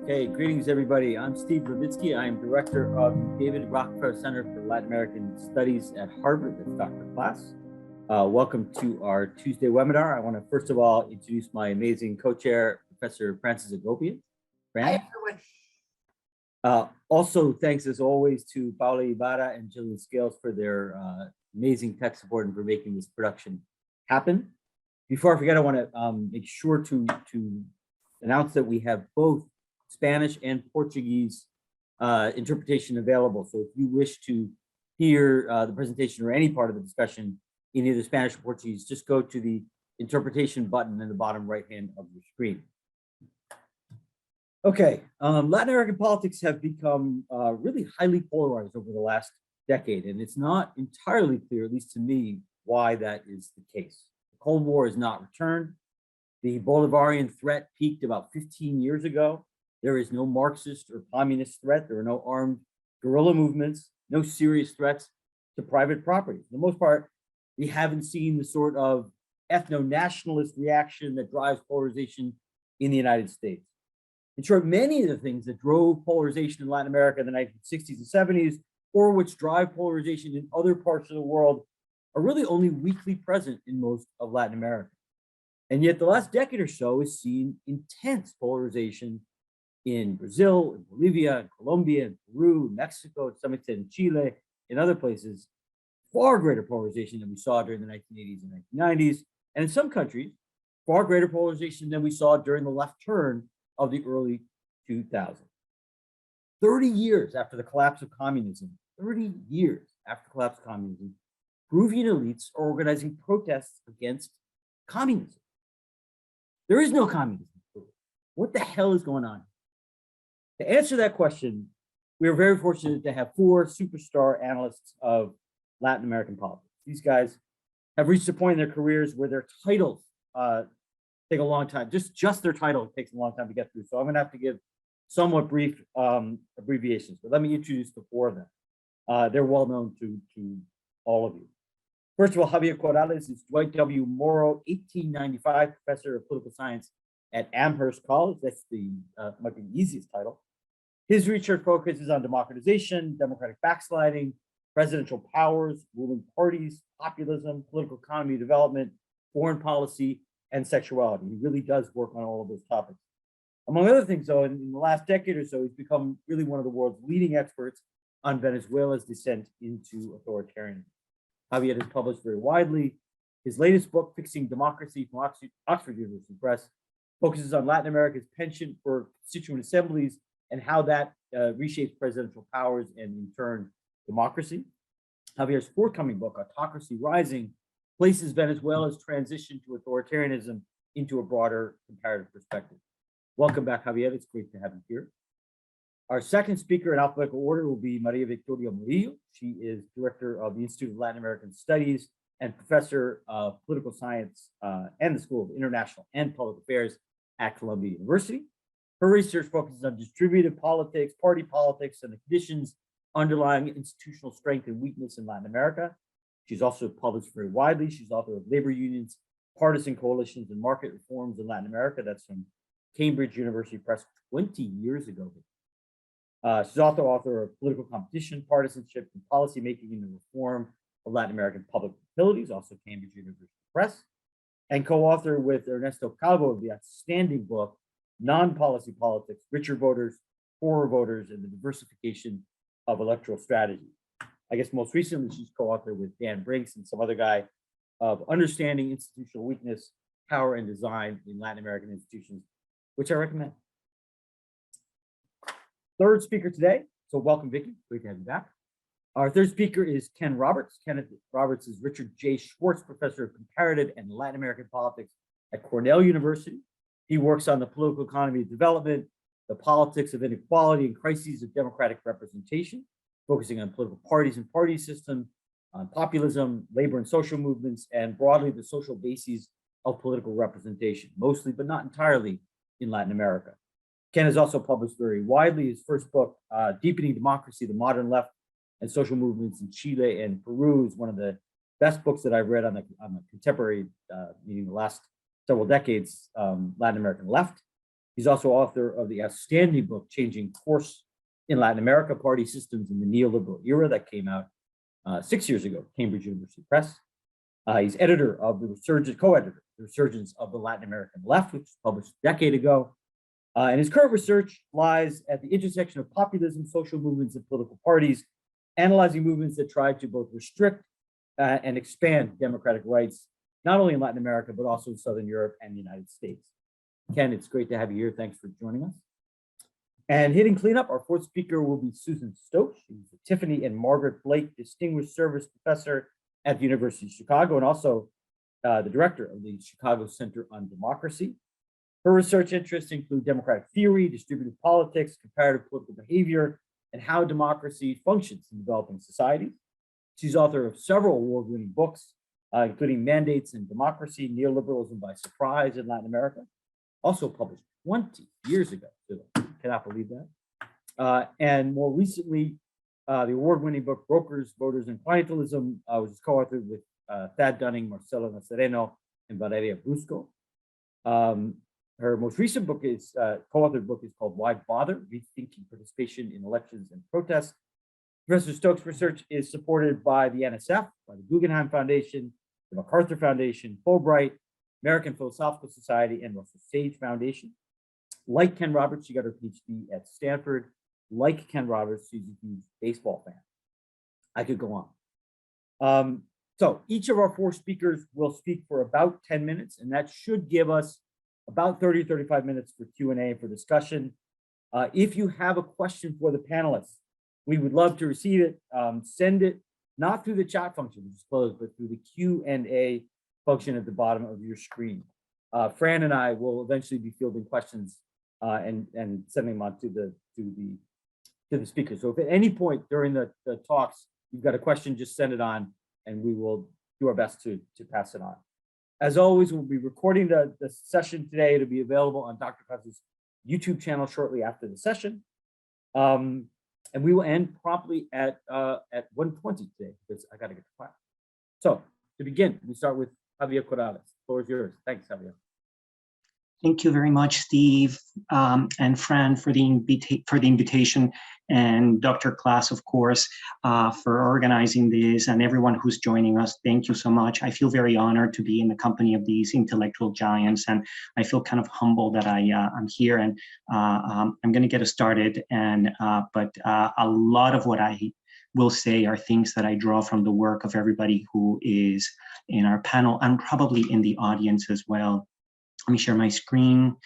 Okay, greetings everybody. I'm Steve Levitsky. I am director of the David Rockefeller Center for Latin American Studies at Harvard. That's Dr. Class. Welcome to our Tuesday webinar. I want to first of all introduce my amazing co-chair, Professor Francis Agopian. Hi, everyone. Also, thanks as always to Paula Ibarra and Jillian Scales for their amazing tech support and for making this production happen. Before I forget, I want to make sure to announce that we have both Spanish and Portuguese interpretation available. So if you wish to hear the presentation or any part of the discussion in either Spanish or Portuguese, just go to the interpretation button in the bottom right hand of your screen. Okay, Latin American politics have become really highly polarized over the last decade, and it's not entirely clear, at least to me, why that is the case. The Cold War has not returned. The Bolivarian threat peaked about 15 years ago. There is no Marxist or communist threat. There are no armed guerrilla movements, no serious threats to private property. For the most part, we haven't seen the sort of ethno-nationalist reaction that drives polarization in the United States. In short, many of the things that drove polarization in Latin America in the 1960s and 70s, or which drive polarization in other parts of the world, are really only weakly present in most of Latin America. And yet the last decade or so has seen intense polarization in Brazil, in Bolivia, in Colombia, in Peru, Mexico, to some extent in Chile, in other places, far greater polarization than we saw during the 1980s and 1990s, and in some countries, far greater polarization than we saw during the left turn of the early 2000s. 30 years after the collapse of communism, 30 years after the collapse of communism, Peruvian elites are organizing protests against communism. There is no communism in Peru. What the hell is going on? To answer that question, we are very fortunate to have four superstar analysts of Latin American politics. These guys have reached a point in their careers where their titles take a long time. Just their title takes a long time to get through. So I'm going to have to give somewhat brief abbreviations, but let me introduce the four of them. They're well known to all of you. First of all, Javier Corrales is Dwight W. Morrow, 1895 professor of political science at Amherst College. That's the might be the easiest title. His research focuses on democratization, democratic backsliding, presidential powers, ruling parties, populism, political economy development, foreign policy, and sexuality. He really does work on all of those topics. Among other things, though, in the last decade or so, he's become really one of the world's leading experts on Venezuela's descent into authoritarianism. Javier has published very widely. His latest book, Fixing Democracy, from Oxford University Press, focuses on Latin America's penchant for constituent assemblies and how that reshapes presidential powers and, in turn, democracy. Javier's forthcoming book, Autocracy Rising, places Venezuela's transition to authoritarianism into a broader comparative perspective. Welcome back, Javier. It's great to have you here. Our second speaker in alphabetical order will be Maria Victoria Murillo. She is director of the Institute of Latin American Studies and professor of political science and the School of International and Public Affairs at Columbia University. Her research focuses on distributive politics, party politics, and the conditions underlying institutional strength and weakness in Latin America. She's also published very widely. She's author of Labor Unions, Partisan Coalitions, and Market Reforms in Latin America. That's from Cambridge University Press 20 years ago. She's also author of Political Competition, Partisanship, and Policymaking in the Reform of Latin American Public Utilities, also Cambridge University Press, and co-author with Ernesto Calvo of the outstanding book, Non-Policy Politics, Richer Voters, Poorer Voters, and the Diversification of Electoral Strategy. I guess most recently, she's co-author with Dan Brinks and some other guy of Understanding Institutional Weakness, Power and Design in Latin American Institutions, which I recommend. Third speaker today, so welcome, Vicky. Great to have you back. Our third speaker is Ken Roberts. Kenneth Roberts is Richard J. Schwartz Professor of Comparative and Latin American Politics at Cornell University. He works on the political economy of development, the politics of inequality, and crises of democratic representation, focusing on political parties and party system, on populism, labor and social movements, and broadly the social bases of political representation, mostly but not entirely in Latin America. Ken has also published very widely. His first book, Deepening Democracy, the Modern Left and Social Movements in Chile and Peru, is one of the best books that I've read on the contemporary, meaning the last several decades, Latin American left. He's also author of the outstanding book, Changing Course in Latin America, Party Systems in the Neoliberal Era, that came out 6 years ago, Cambridge University Press. He's editor of the Resurgence, co-editor, The Resurgence of the Latin American Left, which was published a decade ago. And his current research lies at the intersection of populism, social movements, and political parties, analyzing movements that try to both restrict and expand democratic rights, not only in Latin America, but also in Southern Europe and the United States. Ken, it's great to have you here. Thanks for joining us. And hitting cleanup, our fourth speaker will be Susan Stokes. She's the Tiffany and Margaret Blake Distinguished Service Professor at the University of Chicago, and also the director of the Chicago Center on Democracy. Her research interests include democratic theory, distributive politics, comparative political behavior, and how democracy functions in developing societies. She's author of several award-winning books, including Mandates and Democracy, Neoliberalism by Surprise in Latin America, also published 20 years ago. So cannot believe that. And more recently, the award-winning book, Brokers, Voters, and Clientelism, was co-authored with Thad Dunning, Marcelo Nazareno, and Valeria Brusco. Her most recent book is, co-authored book is called Why Bother? Rethinking Participation in Elections and Protests. Professor Stokes' research is supported by the NSF, by the Guggenheim Foundation, the MacArthur Foundation, Fulbright, American Philosophical Society, and Russell Sage Foundation. Like Ken Roberts, she got her PhD at Stanford. Like Ken Roberts, she's a huge baseball fan. I could go on. So each of our four speakers will speak for about 10 minutes, and that should give us about 30, 35 minutes for Q&A, for discussion. If you have a question for the panelists, we would love to receive it. Send it, not through the chat function, which is closed, but through the Q&A function at the bottom of your screen. Fran and I will eventually be fielding questions and sending them on to the speaker. So if at any point during the talks, you've got a question, just send it on and we will do our best to pass it on. As always, we'll be recording the session today. It'll be available on Dr. Klaus's YouTube channel shortly after the session. And we will end promptly at 1:20 today, because I got to get to class. So to begin, we start with Javier Corrales. The floor is yours. Thanks, Javier. Thank you very much, Steve, and Fran for the invitation, and Dr. Klaus, of course, for organizing this, and everyone who's joining us. Thank you so much. I feel very honored to be in the company of these intellectual giants, and I feel kind of humble that I'm here, and I'm going to get us started. But a lot of what I will say are things that I draw from the work of everybody who is in our panel, and probably in the audience as well. Let me share my screen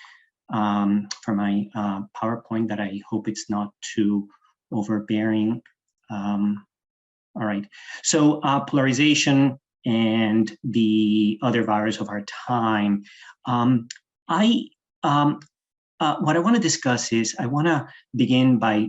for my PowerPoint, that I hope it's not too overbearing. All right, so polarization and the other virus of our time. What I want to discuss is, I want to begin by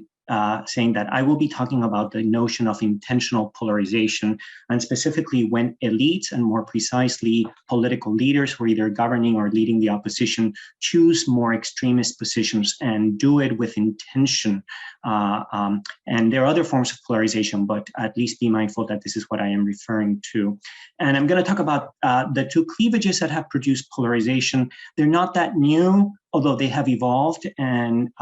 saying that I will be talking about the notion of intentional polarization, and specifically when elites, and more precisely political leaders who are either governing or leading the opposition, choose more extremist positions and do it with intention. And there are other forms of polarization, but at least be mindful that this is what I am referring to. And I'm going to talk about the two cleavages that have produced polarization. They're not that new, although they have evolved, and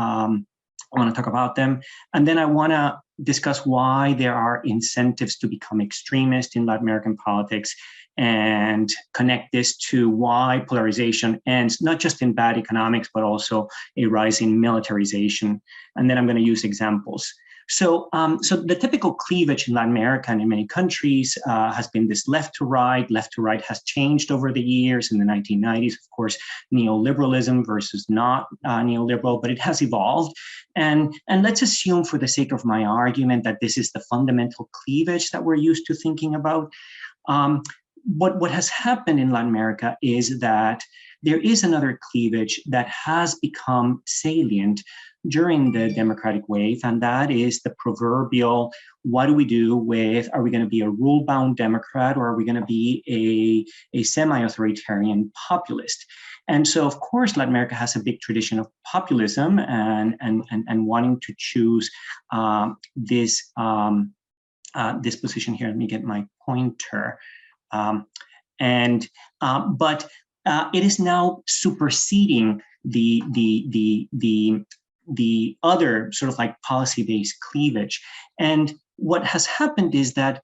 I want to talk about them. And then I want to discuss why there are incentives to become extremist in Latin American politics, and connect this to why polarization ends, not just in bad economics, but also a rise in militarization. And then I'm going to use examples. So the typical cleavage in Latin America and in many countries has been this left to right. Left to right has changed over the years. In the 1990s, of course, neoliberalism versus not neoliberal, but it has evolved. And let's assume, for the sake of my argument, that this is the fundamental cleavage that we're used to thinking about. What has happened in Latin America is that there is another cleavage that has become salient during the democratic wave, and that is the proverbial, what do we do with, are we going to be a rule-bound Democrat, or are we going to be a semi-authoritarian populist? And so, of course, Latin America has a big tradition of populism and wanting to choose this position here. Let me get my pointer. But it is now superseding the other sort of like policy-based cleavage. And what has happened is that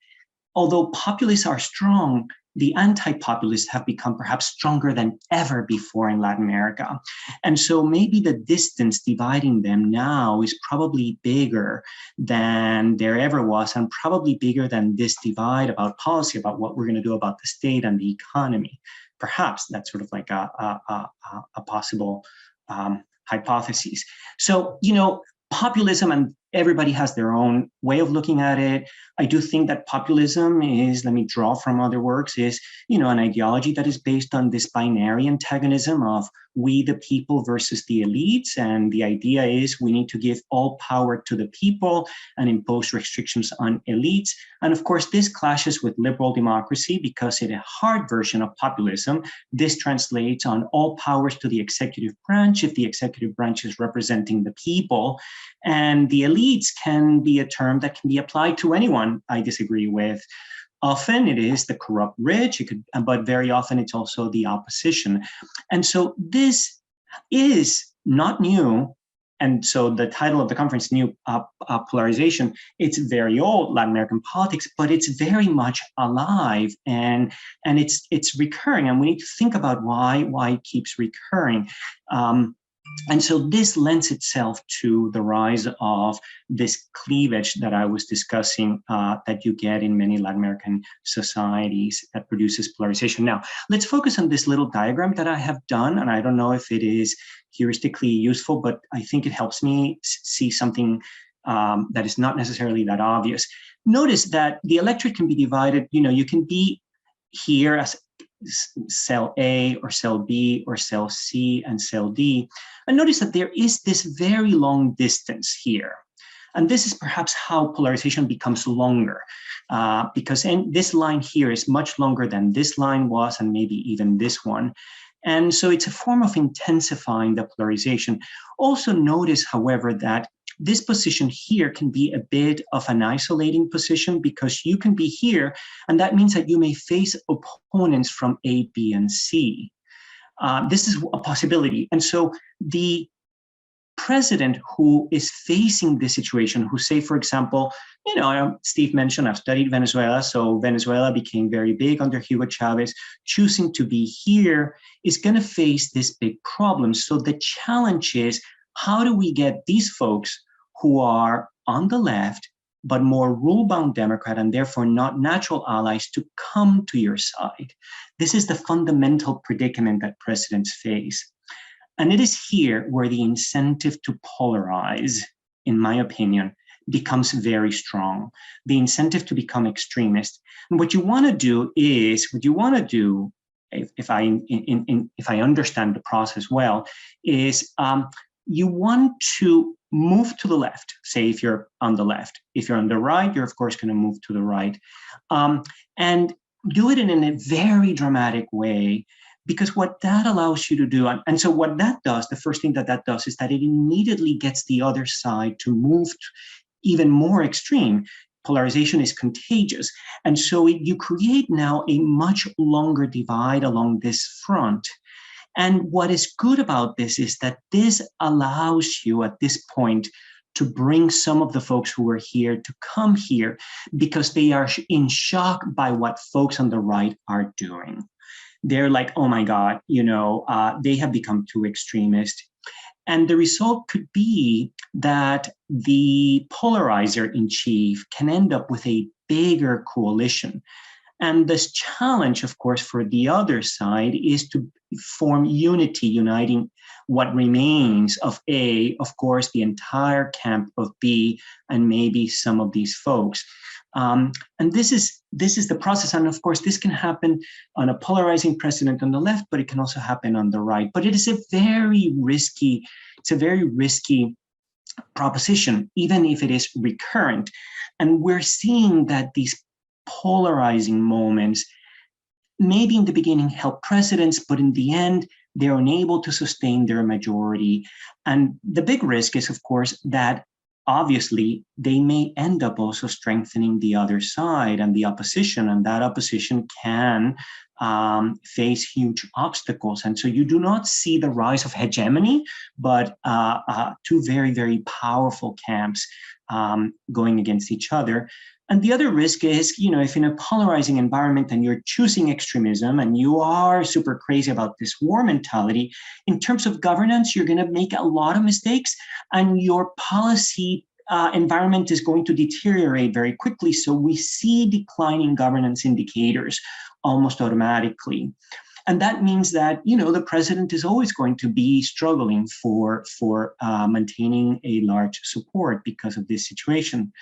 although populists are strong, the anti-populists have become perhaps stronger than ever before in Latin America. And so maybe the distance dividing them now is probably bigger than there ever was, and probably bigger than this divide about policy, about what we're going to do about the state and the economy. Perhaps that's sort of like a possible hypothesis. So, you know, populism, and everybody has their own way of looking at it. I do think that populism is, let me draw from other works, is, you know, an ideology that is based on this binary antagonism of we the people versus the elites. And the idea is we need to give all power to the people and impose restrictions on elites. And of course, this clashes with liberal democracy because in a hard version of populism, this translates on all powers to the executive branch if the executive branch is representing the people. And the elites can be a term that can be applied to anyone I disagree with. Often it is the corrupt rich, but very often it's also the opposition. And so this is not new. And so the title of the conference, New Polarization, it's very old Latin American politics, but it's very much alive, and it's recurring. And we need to think about why it keeps recurring. And so this lends itself to the rise of this cleavage that I was discussing that you get in many Latin American societies that produces polarization. Now, let's focus on this little diagram that I have done. And I don't know if it is heuristically useful, but I think it helps me see something that is not necessarily that obvious. Notice that the electorate can be divided. You know, you can be here as cell A or cell B or cell C and cell D. And notice that there is this very long distance here. And this is perhaps how polarization becomes longer, because this line here is much longer than this line was, and maybe even this one. And so it's a form of intensifying the polarization. Also notice, however, that this position here can be a bit of an isolating position because you can be here, and that means that you may face opponents from A, B, and C. This is a possibility. And so the president who is facing this situation, who say, for example, you know, Steve mentioned, I've studied Venezuela, so Venezuela became very big under Hugo Chavez. Choosing to be here is going to face this big problem. So the challenge is, how do we get these folks who are on the left, but more rule-bound Democrat and therefore not natural allies, to come to your side? This is the fundamental predicament that presidents face. And it is here where the incentive to polarize, in my opinion, becomes very strong. The incentive to become extremist. And what you want to do is, if I understand the process well, is you want to move to the left. Say if you're on the left. If you're on the right, you're of course going to move to the right. And do it in a very dramatic way, because what that allows you to do, and so what that does, the first thing that does is that it immediately gets the other side to move even more extreme. Polarization is contagious. And so you create now a much longer divide along this front. And what is good about this is that this allows you at this point to bring some of the folks who are here to come here, because they are in shock by what folks on the right are doing. They're like, oh my God, you know, they have become too extremist. And the result could be that the polarizer in chief can end up with a bigger coalition. And this challenge, of course, for the other side is to form unity, uniting what remains of A, of course, the entire camp of B, and maybe some of these folks. And this is the process. And of course, this can happen on a polarizing president on the left, but it can also happen on the right. But it is a very risky proposition, even if it is recurrent. And we're seeing that these polarizing moments maybe in the beginning help presidents, but in the end, they're unable to sustain their majority. And the big risk is, of course, that obviously, they may end up also strengthening the other side and the opposition, and that opposition can face huge obstacles. And so you do not see the rise of hegemony, but two very, very powerful camps going against each other. And the other risk is, if in a polarizing environment and you're choosing extremism and you are super crazy about this war mentality, in terms of governance, you're going to make a lot of mistakes and your policy environment is going to deteriorate very quickly. So we see declining governance indicators almost automatically. And that means that, the president is always going to be struggling for maintaining a large support because of this situation.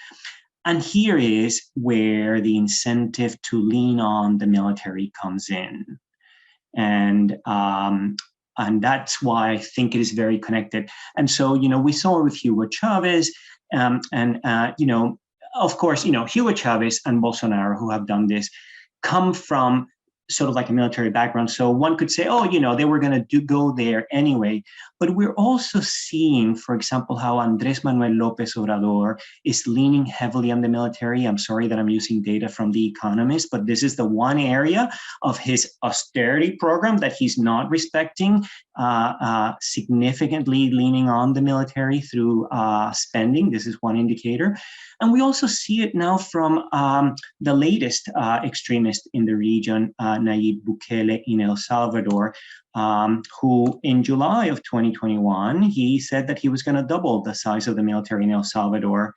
And here is where the incentive to lean on the military comes in. And that's why I think it is very connected. And so, we saw it with Hugo Chavez, of course, Hugo Chavez and Bolsonaro, who have done this, come from sort of like a military background. So one could say, they were going to go there anyway. But we're also seeing, for example, how Andrés Manuel López Obrador is leaning heavily on the military. I'm sorry that I'm using data from The Economist, but this is the one area of his austerity program that he's not respecting, significantly leaning on the military through spending. This is one indicator. And we also see it now from the latest extremist in the region, Nayib Bukele in El Salvador, who in July of 2021, he said that he was going to double the size of the military in El Salvador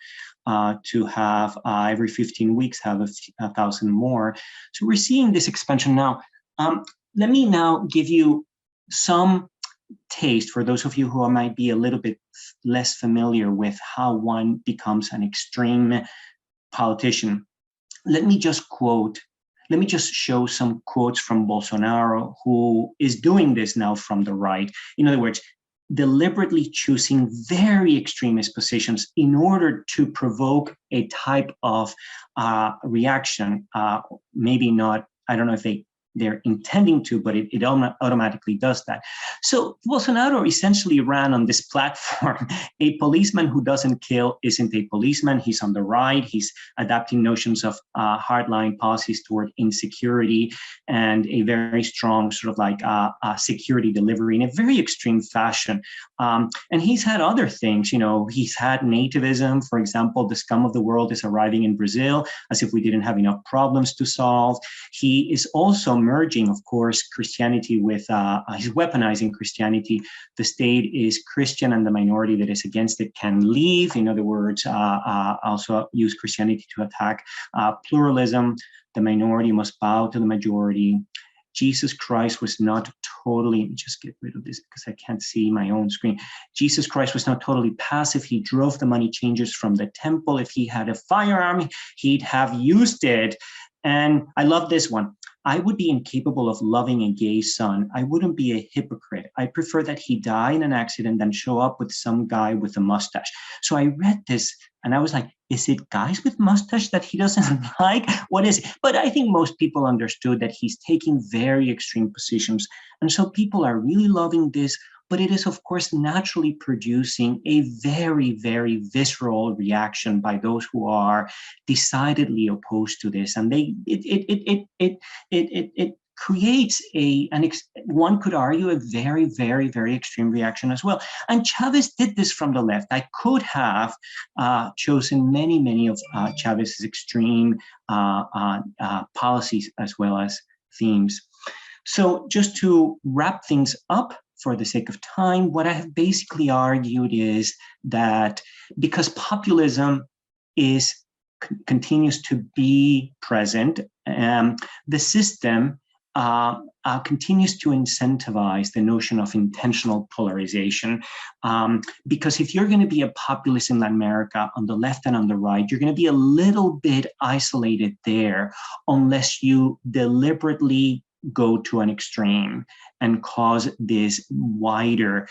to have every 15 weeks have 1,000 more. So we're seeing this expansion now. Let me now give you some taste for those of you who might be a little bit less familiar with how one becomes an extreme politician. Let me just show some quotes from Bolsonaro, who is doing this now from the right. In other words, deliberately choosing very extremist positions in order to provoke a type of reaction. Maybe not, I don't know if they're intending to, but it automatically does that. So Bolsonaro essentially ran on this platform. A policeman who doesn't kill isn't a policeman. He's on the right. He's adapting notions of hardline policies toward insecurity and a very strong sort of like security delivery in a very extreme fashion. And he's had other things, he's had nativism. For example, the scum of the world is arriving in Brazil, as if we didn't have enough problems to solve. He is also merging, of course, Christianity with, he's weaponizing Christianity. The state is Christian and the minority that is against it can leave. In other words, also use Christianity to attack pluralism. The minority must bow to the majority. Jesus Christ was not totally, let me just get rid of this because I can't see my own screen. Jesus Christ was not totally passive. He drove the money changers from the temple. If he had a firearm, he'd have used it. And I love this one. I would be incapable of loving a gay son. I wouldn't be a hypocrite. I prefer that he die in an accident than show up with some guy with a mustache. So I read this and I was like, is it guys with mustache that he doesn't like? What is it? But I think most people understood that he's taking very extreme positions. And so people are really loving this, but it is, of course, naturally producing a very, very visceral reaction by those who are decidedly opposed to this. And it creates one could argue, a very, very, very extreme reaction as well. And Chavez did this from the left. I could have chosen many of Chavez's extreme policies as well as themes. So just to wrap things up, for the sake of time, what I have basically argued is that because populism continues to be present, the system continues to incentivize the notion of intentional polarization. Because if you're going to be a populist in America on the left and on the right, you're going to be a little bit isolated there unless you deliberately go to an extreme and cause this wider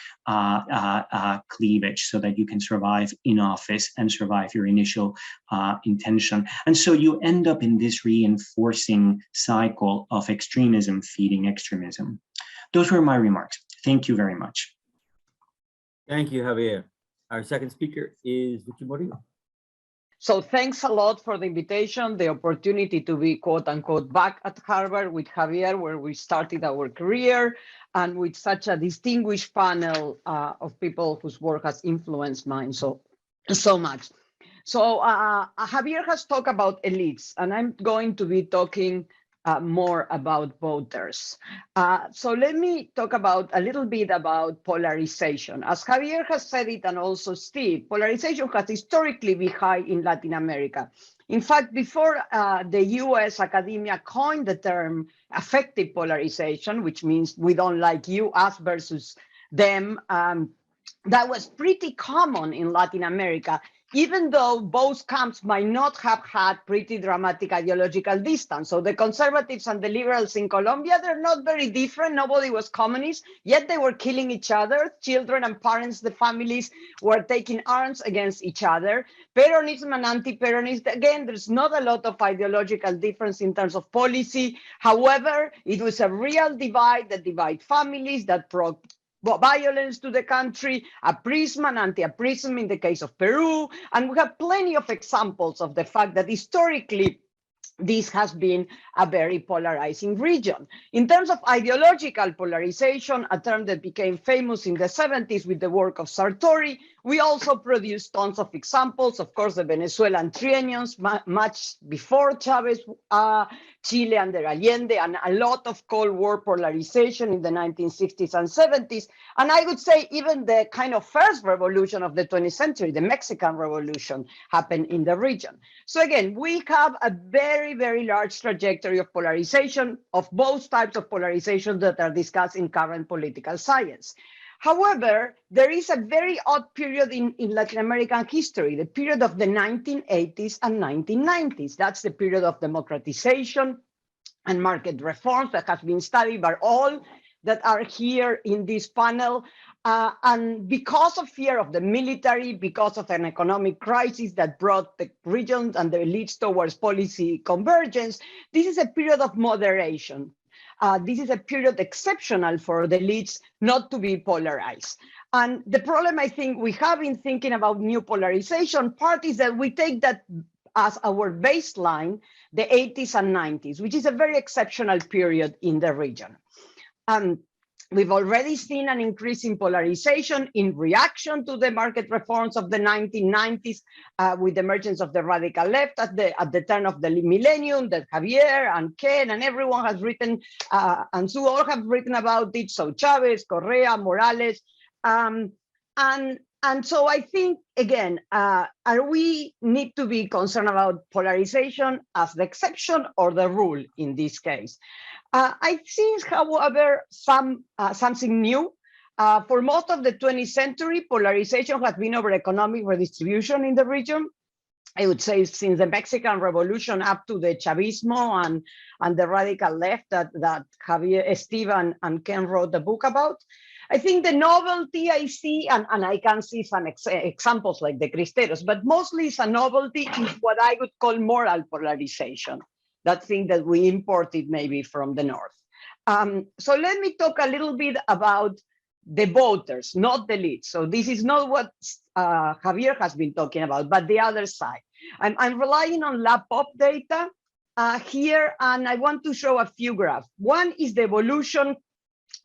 cleavage so that you can survive in office and survive your initial intention. And so you end up in this reinforcing cycle of extremism feeding extremism. Those were my remarks. Thank you very much. Thank you, Javier. Our second speaker is Victoria Murillo. So thanks a lot for the invitation, the opportunity to be quote unquote back at Harvard with Javier, where we started our career, and with such a distinguished panel of people whose work has influenced mine so much. So Javier has talked about elites, and I'm going to be talking more about voters. So let me talk about a little bit about polarization. As Javier has said it, and also Steve, polarization has historically been high in Latin America. In fact, before the US academia coined the term affective polarization, which means we don't like you, us versus them, that was pretty common in Latin America, even though both camps might not have had pretty dramatic ideological distance. So the conservatives and the liberals in Colombia, they're not very different. Nobody was communist, yet they were killing each other. Children and parents, the families were taking arms against each other. Peronism and anti-Peronism, again, there's not a lot of ideological difference in terms of policy. However, it was a real divide that divided families, that brought violence to the country, aprism and anti-aprism in the case of Peru. And we have plenty of examples of the fact that historically, this has been a very polarizing region. In terms of ideological polarization, a term that became famous in the 70s with the work of Sartori, we also produced tons of examples. Of course, the Venezuelan triennials, much before Chavez, Chile under Allende, and a lot of Cold War polarization in the 1960s and 70s. And I would say even the kind of first revolution of the 20th century, the Mexican Revolution, happened in the region. So again, we have a very, very large trajectory of polarization, of both types of polarization that are discussed in current political science. However, there is a very odd period in Latin American history, the period of the 1980s and 1990s. That's the period of democratization and market reforms that has been studied by all that are here in this panel. And because of fear of the military, because of an economic crisis that brought the regions and the elites towards policy convergence, this is a period of moderation. This is a period exceptional for the elites not to be polarized. And the problem I think we have in thinking about new polarization part is that we take that as our baseline, the 80s and 90s, which is a very exceptional period in the region. We've already seen an increase in polarization in reaction to the market reforms of the 1990s with the emergence of the radical left at the turn of the millennium that Javier and Ken and everyone has written, and Sue all have written about it. So Chavez, Correa, Morales. And so I think, again, we need to be concerned about polarization as the exception or the rule in this case. I think, however, something new. For most of the 20th century, polarization has been over economic redistribution in the region. I would say since the Mexican Revolution up to the Chavismo and the radical left that Javier, Steve, and Ken wrote the book about. I think the novelty I see, and I can see some examples like the Cristeros, but mostly it's a novelty is what I would call moral polarization, that thing that we imported maybe from the North. So let me talk a little bit about the voters, not the elites. So this is not what Javier has been talking about, but the other side. I'm relying on LabPop data here, and I want to show a few graphs. One is the evolution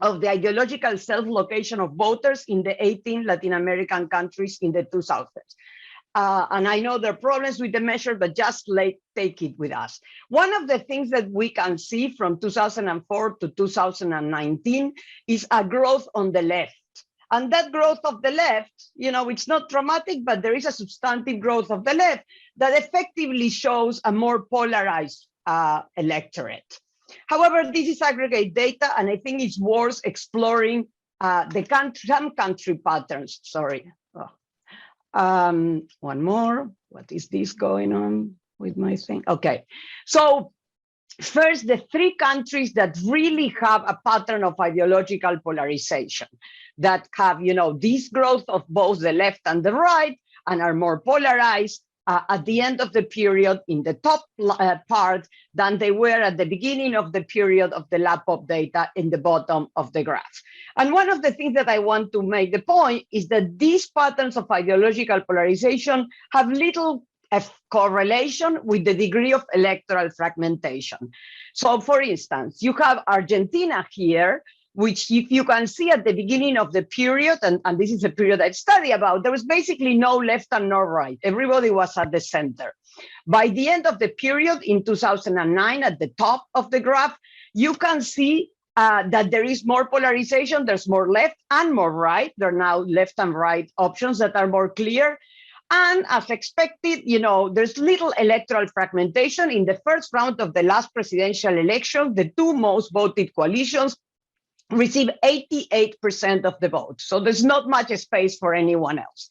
of the ideological self-location of voters in the 18 Latin American countries in the 2000s. And I know there are problems with the measure, but just take it with us. One of the things that we can see from 2004 to 2019 is a growth on the left. And that growth of the left, you know, it's not dramatic, but there is a substantive growth of the left that effectively shows a more polarized electorate. However, this is aggregate data, and I think it's worth exploring some country patterns. Sorry. One more. What is this going on with my thing? Okay. So first, the three countries that really have a pattern of ideological polarization, that have, you know, this growth of both the left and the right and are more polarized at the end of the period in the top part than they were at the beginning of the period of the LAPOP data in the bottom of the graph. And one of the things that I want to make the point is that these patterns of ideological polarization have little correlation with the degree of electoral fragmentation. So for instance, you have Argentina here, which if you can see at the beginning of the period, and this is a period I study about, there was basically no left and no right. Everybody was at the center. By the end of the period in 2009, at the top of the graph, you can see that there is more polarization. There's more left and more right. There are now left and right options that are more clear. And as expected, there's little electoral fragmentation. In the first round of the last presidential election, the two most voted coalitions receive 88% of the vote. So there's not much space for anyone else.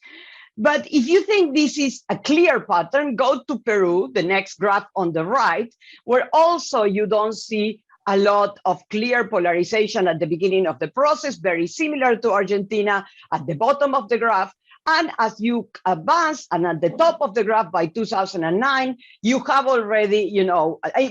But if you think this is a clear pattern, go to Peru, the next graph on the right, where also you don't see a lot of clear polarization at the beginning of the process, very similar to Argentina at the bottom of the graph. And as you advance, and at the top of the graph by 2009, you have already,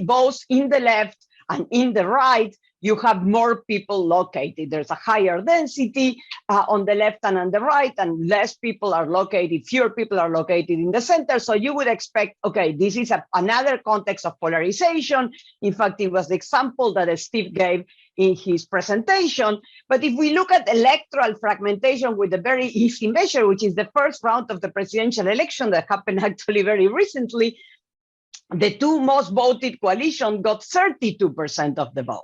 both in the left and in the right, you have more people located. There's a higher density on the left and on the right, and less people are located, fewer people are located in the center. So you would expect, okay, this is another context of polarization. In fact, it was the example that Steve gave in his presentation. But if we look at electoral fragmentation with a very easy measure, which is the first round of the presidential election that happened actually very recently, the two most voted coalitions got 32% of the vote.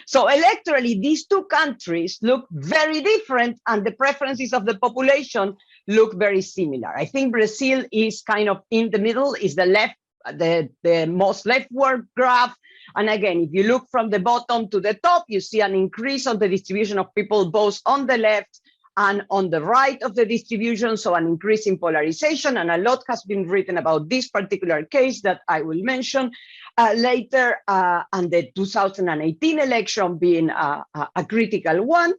So electorally, these two countries look very different, and the preferences of the population look very similar. I think Brazil is kind of in the middle, is the left, the most leftward graph. And again, if you look from the bottom to the top, you see an increase on the distribution of people both on the left and on the right of the distribution, so an increase in polarization, and a lot has been written about this particular case that I will mention later, and the 2018 election being a critical one.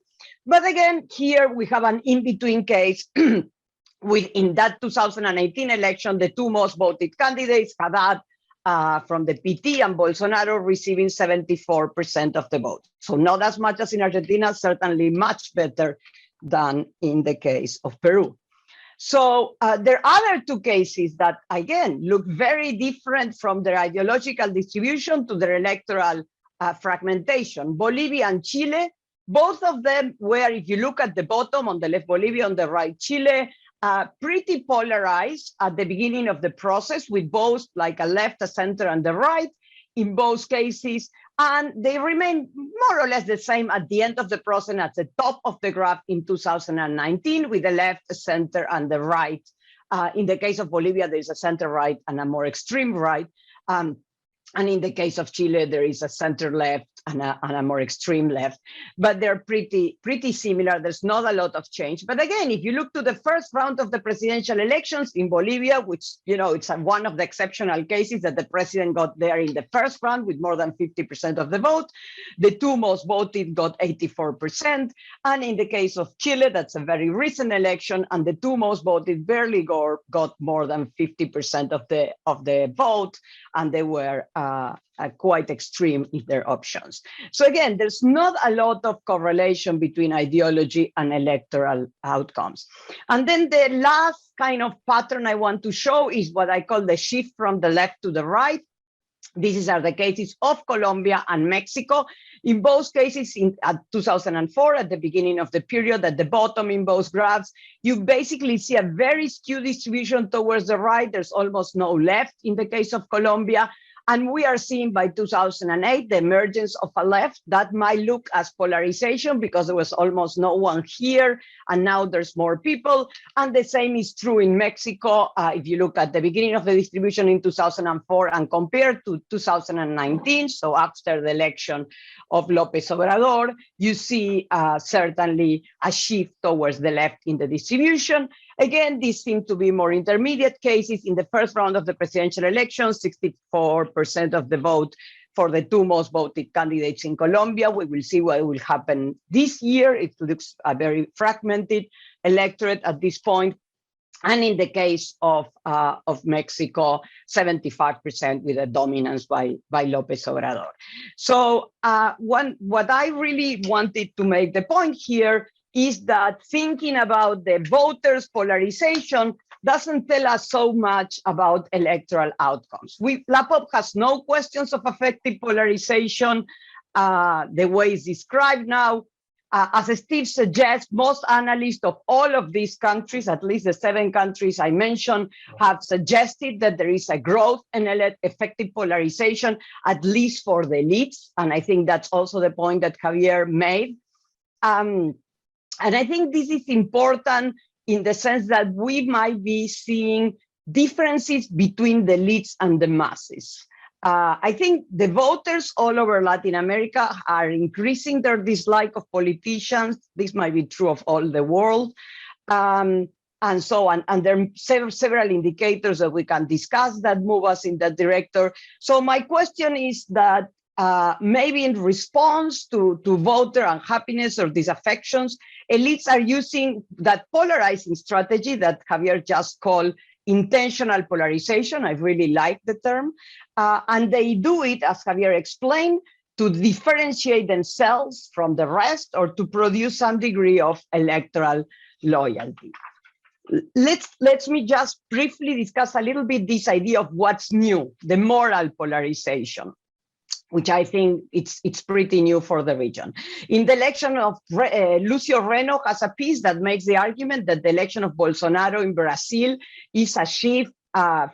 But again, here we have an in-between case in that 2018 election, the two most voted candidates, Haddad from the PT and Bolsonaro receiving 74% of the vote. So not as much as in Argentina, certainly much better than in the case of Peru. So there are other two cases that, again, look very different from their ideological distribution to their electoral fragmentation. Bolivia and Chile, both of them were, if you look at the bottom, on the left Bolivia, on the right Chile, pretty polarized at the beginning of the process, with both like a left, a center, and the right in both cases. And they remain more or less the same at the end of the process at the top of the graph in 2019, with the left, the center, and the right. In the case of Bolivia, there is a center right and a more extreme right. And in the case of Chile, there is a center left and a more extreme left. But they're pretty similar. There's not a lot of change. But again, if you look to the first round of the presidential elections in Bolivia, which, it's one of the exceptional cases that the president got there in the first round with more than 50% of the vote, the two most voted got 84%. And in the case of Chile, that's a very recent election, and the two most voted barely got more than 50% of the vote, and they were quite extreme in their options. So again, there's not a lot of correlation between ideology and electoral outcomes. And then the last kind of pattern I want to show is what I call the shift from the left to the right. These are the cases of Colombia and Mexico. In both cases, at 2004, at the beginning of the period, at the bottom in both graphs, you basically see a very skewed distribution towards the right. There's almost no left in the case of Colombia. And we are seeing by 2008 the emergence of a left that might look as polarization, because there was almost no one here, and now there's more people. And the same is true in Mexico. If you look at the beginning of the distribution in 2004 and compare to 2019, so after the election of López Obrador, you see certainly a shift towards the left in the distribution. Again, these seem to be more intermediate cases. In the first round of the presidential election, 64% of the vote for the two most voted candidates in Colombia. We will see what will happen this year. It looks a very fragmented electorate at this point. And in the case of Mexico, 75% with a dominance by López Obrador. So what I really wanted to make the point here is that thinking about the voters' polarization doesn't tell us so much about electoral outcomes. LAPOP has no questions of effective polarization the way it's described now. As Steve suggests, most analysts of all of these countries, at least the 7 countries I mentioned, have suggested that there is a growth in effective polarization, at least for the elites. And I think that's also the point that Javier made. And I think this is important in the sense that we might be seeing differences between the elites and the masses. I think the voters all over Latin America are increasing their dislike of politicians. This might be true of all the world, and so on. And there are several indicators that we can discuss that move us in that direction. So my question is that maybe in response to voter unhappiness or disaffections, elites are using that polarizing strategy that Javier just called intentional polarization. I really like the term. And they do it, as Javier explained, to differentiate themselves from the rest or to produce some degree of electoral loyalty. Let me just briefly discuss a little bit this idea of what's new, the moral polarization, which I think it's pretty new for the region. In the election of Lucio Reno has a piece that makes the argument that the election of Bolsonaro in Brazil is a shift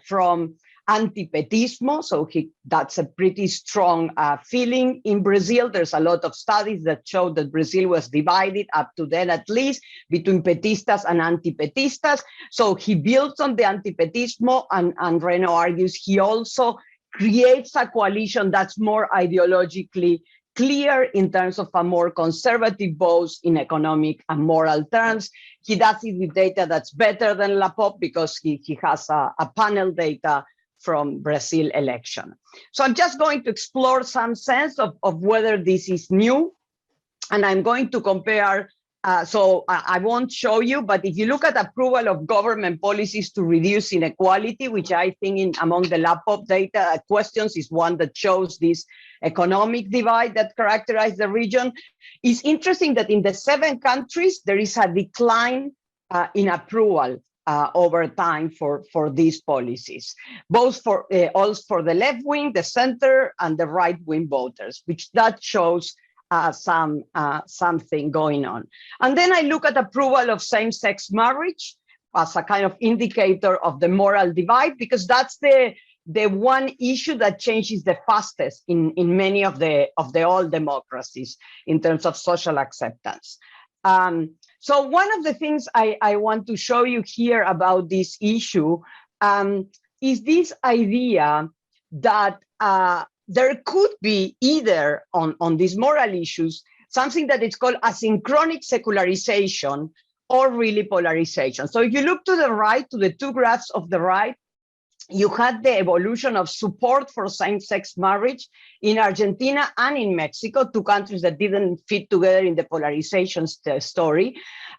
from anti-petismo, so that's a pretty strong feeling in Brazil. There's a lot of studies that show that Brazil was divided up to then at least between petistas and anti-petistas. So he builds on the anti-petismo, and Reno argues he also creates a coalition that's more ideologically clear in terms of a more conservative vote in economic and moral terms. He does it with data that's better than LAPOP because he has a panel data from Brazil election. So I'm just going to explore some sense of whether this is new. And I'm going to compare, so I won't show you, but if you look at approval of government policies to reduce inequality, which I think among the LAPOP data questions is one that shows this economic divide that characterizes the region, it's interesting that in the 7 countries, there is a decline in approval over time for these policies, both for also for the left wing, the center, and the right wing voters, which that shows something going on. And then I look at approval of same-sex marriage as a kind of indicator of the moral divide, because that's the one issue that changes the fastest in many of the old democracies in terms of social acceptance. So one of the things I want to show you here about this issue is this idea that there could be either on these moral issues, something that is called asynchronic secularization or really polarization. So if you look to the right, to the 2 graphs of the right, you had the evolution of support for same-sex marriage in Argentina and in Mexico, 2 countries that didn't fit together in the polarization story.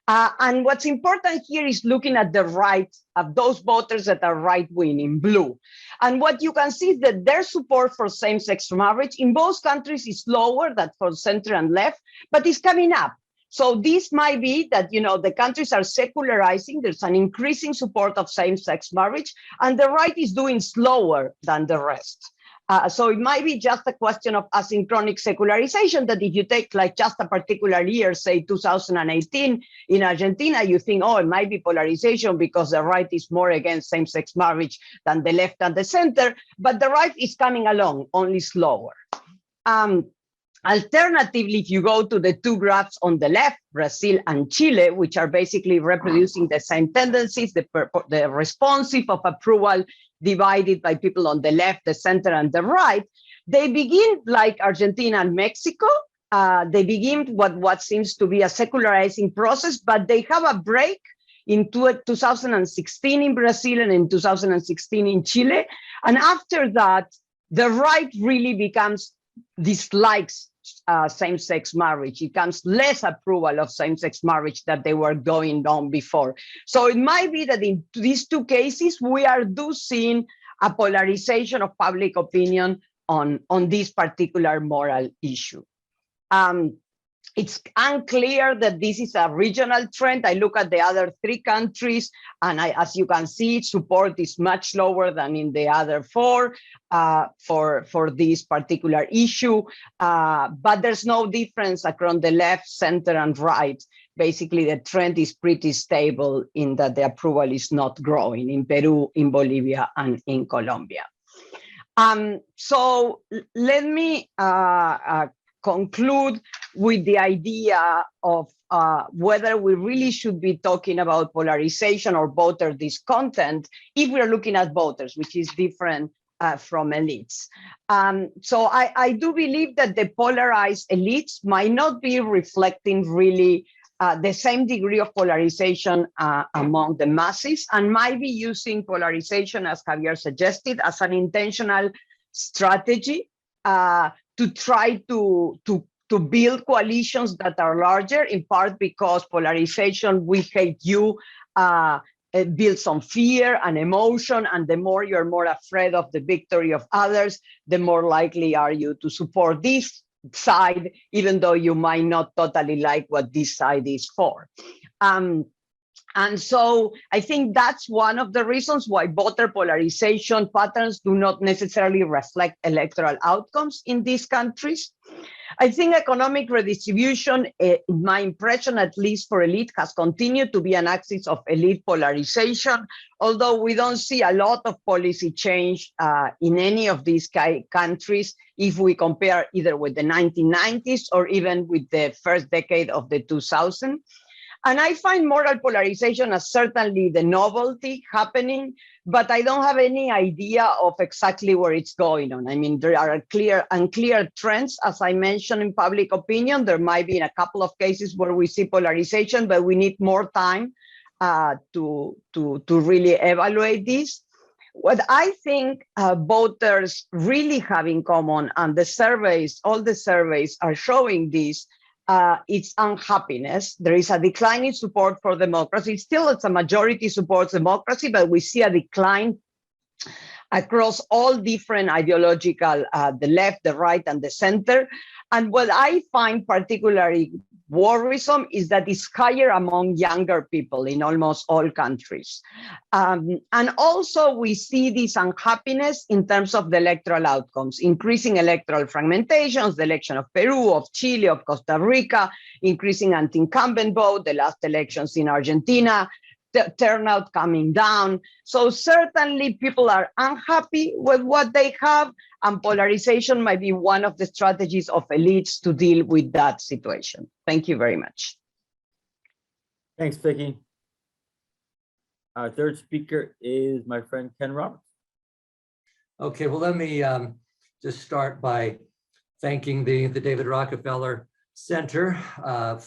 And what's important here is looking at the right of those voters that are right-wing in blue. And what you can see is that their support for same-sex marriage in both countries is lower than for center and left, but it's coming up. So this might be that, the countries are secularizing. There's an increasing support of same-sex marriage, and the right is doing slower than the rest. So it might be just a question of asynchronic secularization, that if you take like just a particular year, say 2018 in Argentina, you think, oh, it might be polarization because the right is more against same-sex marriage than the left and the center, but the right is coming along, only slower. Alternatively, if you go to the 2 graphs on the left, Brazil and Chile, which are basically reproducing the same tendencies, the responsive of approval divided by people on the left, the center, and the right, they begin like Argentina and Mexico. They begin what seems to be a secularizing process, but they have a break in 2016 in Brazil and in 2016 in Chile. And after that, the right really dislikes same-sex marriage. It comes less approval of same-sex marriage that they were going on before. So it might be that in these two cases, we are seeing a polarization of public opinion on this particular moral issue. It's unclear that this is a regional trend. I look at the other three countries, and as you can see, support is much lower than in the other four for this particular issue. But there's no difference across the left, center, and right. Basically, the trend is pretty stable in that the approval is not growing in Peru, in Bolivia, and in Colombia. So let me conclude with the idea of whether we really should be talking about polarization or voter discontent if we're looking at voters, which is different from elites. So I do believe that the polarized elites might not be reflecting really the same degree of polarization among the masses, and might be using polarization, as Javier suggested, as an intentional strategy to try to build coalitions that are larger, in part because polarization, we hate you, it builds on fear and emotion, and the more you're more afraid of the victory of others, the more likely are you to support this side, even though you might not totally like what this side is for. And so I think that's one of the reasons why voter polarization patterns do not necessarily reflect electoral outcomes in these countries. I think economic redistribution, in my impression, at least for elite, has continued to be an axis of elite polarization, although we don't see a lot of policy change in any of these countries if we compare either with the 1990s or even with the first decade of the 2000s. And I find moral polarization as certainly the novelty happening, but I don't have any idea of exactly where it's going on. I mean, there are unclear trends, as I mentioned, in public opinion. There might be in a couple of cases where we see polarization, but we need more time to really evaluate this. What I think voters really have in common, and the surveys, all the surveys are showing this, it's unhappiness. There is a decline in support for democracy. Still, it's a majority supports democracy, but we see a decline across all different ideological, the left, the right, and the center. And what I find particularly worrisome is that it's higher among younger people in almost all countries. And also we see this unhappiness in terms of the electoral outcomes, increasing electoral fragmentations, the election of Peru, of Chile, of Costa Rica, increasing anti-incumbent vote, the last elections in Argentina, the turnout coming down. So certainly people are unhappy with what they have, and polarization might be one of the strategies of elites to deal with that situation. Thank you very much. Thanks, Vicky. Our third speaker is my friend Ken Roberts. Okay, well, let me just start by thanking the David Rockefeller Center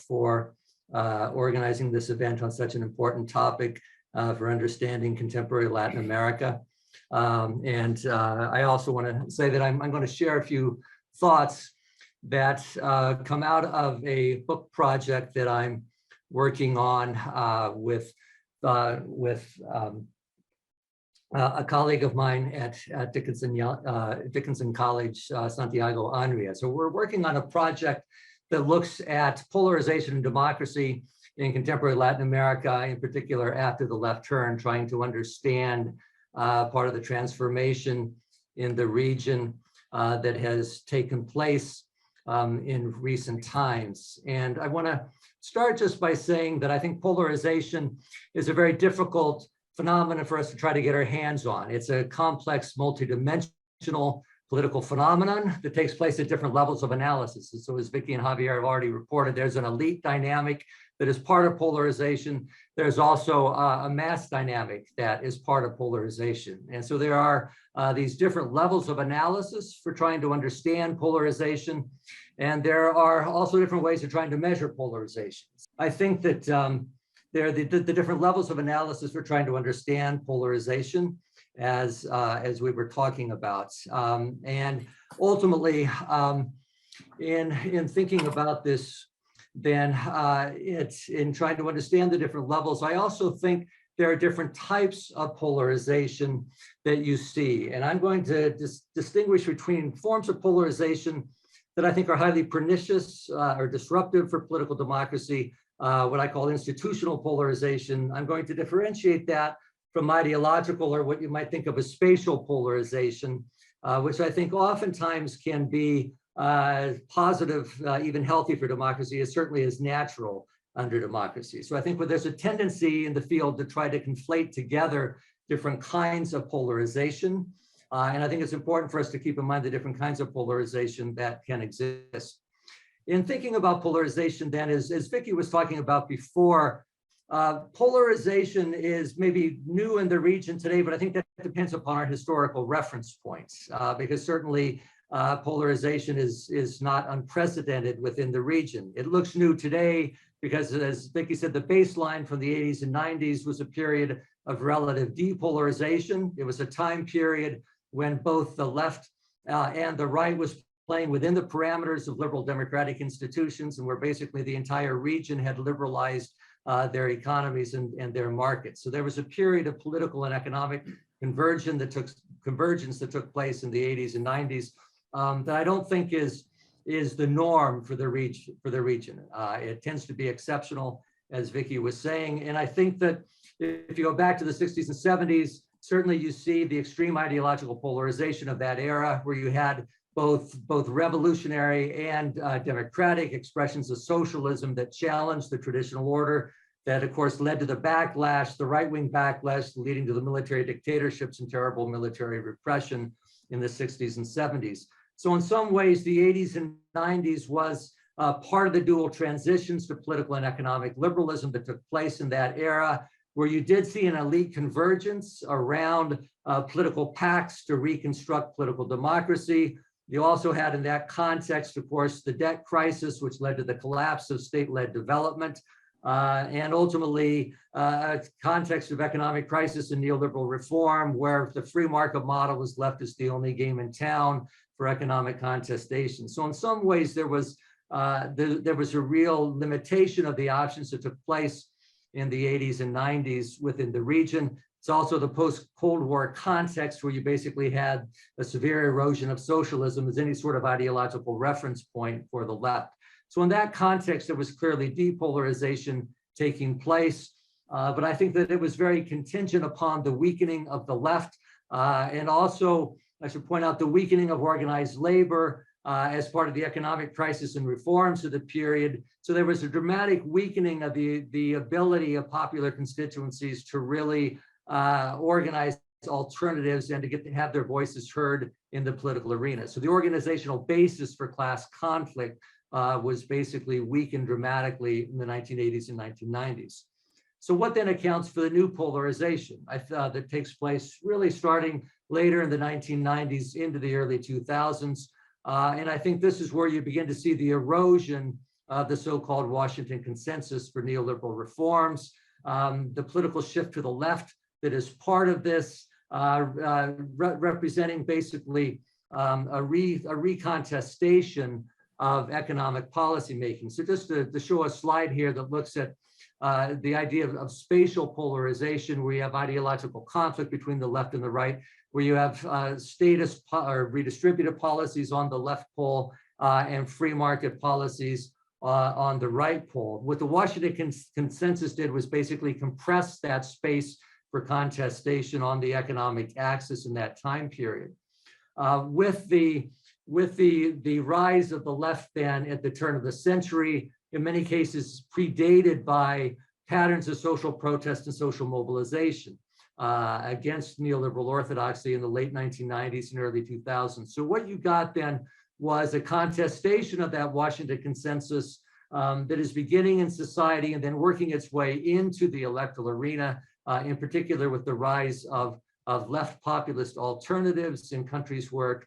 for organizing this event on such an important topic for understanding contemporary Latin America. I also want to say that I'm going to share a few thoughts that come out of a book project that I'm working on with a colleague of mine at Dickinson College, Santiago Anria. So we're working on a project that looks at polarization and democracy in contemporary Latin America, in particular after the left turn, trying to understand part of the transformation in the region that has taken place in recent times. And I want to start just by saying that I think polarization is a very difficult phenomenon for us to try to get our hands on. It's a complex, multidimensional political phenomenon that takes place at different levels of analysis. And so as Vicky and Javier have already reported, there's an elite dynamic that is part of polarization. There's also a mass dynamic that is part of polarization. And so there are these different levels of analysis for trying to understand polarization. And there are also different ways of trying to measure polarization. I think that there are the different levels of analysis for trying to understand polarization as we were talking about. And ultimately, in thinking about this, then it's in trying to understand the different levels. I also think there are different types of polarization that you see. And I'm going to distinguish between forms of polarization that I think are highly pernicious or disruptive for political democracy, what I call institutional polarization. I'm going to differentiate that from ideological, or what you might think of as spatial polarization, which I think oftentimes can be positive, even healthy for democracy. It certainly is natural under democracy. So I think there's a tendency in the field to try to conflate together different kinds of polarization. And I think it's important for us to keep in mind the different kinds of polarization that can exist. In thinking about polarization then, as Vicky was talking about before, polarization is maybe new in the region today, but I think that depends upon our historical reference points, because certainly polarization is not unprecedented within the region. It looks new today because, as Vicky said, the baseline from the 80s and 90s was a period of relative depolarization. It was a time period when both the left and the right was playing within the parameters of liberal democratic institutions, and where basically the entire region had liberalized their economies and their markets. So there was a period of political and economic convergence that took place in the 80s and 90s that I don't think is the norm for the region. It tends to be exceptional, as Vicky was saying. And I think that if you go back to the 60s and 70s, certainly you see the extreme ideological polarization of that era, where you had both revolutionary and democratic expressions of socialism that challenged the traditional order, that of course led to the backlash, the right-wing backlash, leading to the military dictatorships and terrible military repression in the 60s and 70s. So in some ways, the 80s and 90s was part of the dual transitions to political and economic liberalism that took place in that era, where you did see an elite convergence around political pacts to reconstruct political democracy. You also had in that context, of course, the debt crisis, which led to the collapse of state-led development, and ultimately a context of economic crisis and neoliberal reform, where the free market model was left as the only game in town for economic contestation. So in some ways, there was a real limitation of the options that took place in the 80s and 90s within the region. It's also the post-Cold War context, where you basically had a severe erosion of socialism as any sort of ideological reference point for the left. So in that context, there was clearly depolarization taking place, but I think that it was very contingent upon the weakening of the left, and also, I should point out, the weakening of organized labor as part of the economic crisis and reforms of the period. So there was a dramatic weakening of the ability of popular constituencies to really organize alternatives and to have their voices heard in the political arena. So the organizational basis for class conflict was basically weakened dramatically in the 1980s and 1990s. So what then accounts for the new polarization that takes place really starting later in the 1990s into the early 2000s? And I think this is where you begin to see the erosion of the so-called Washington consensus for neoliberal reforms, the political shift to the left that is part of this, representing basically a recontestation of economic policymaking. So just to show a slide here that looks at the idea of spatial polarization, where you have ideological conflict between the left and the right, where you have statist or redistributive policies on the left pole and free market policies on the right pole. What the Washington consensus did was basically compress that space for contestation on the economic axis in that time period. With the rise of the left then at the turn of the century, in many cases predated by patterns of social protest and social mobilization against neoliberal orthodoxy in the late 1990s and early 2000s. So what you got then was a contestation of that Washington consensus that is beginning in society and then working its way into the electoral arena, in particular with the rise of left populist alternatives in countries where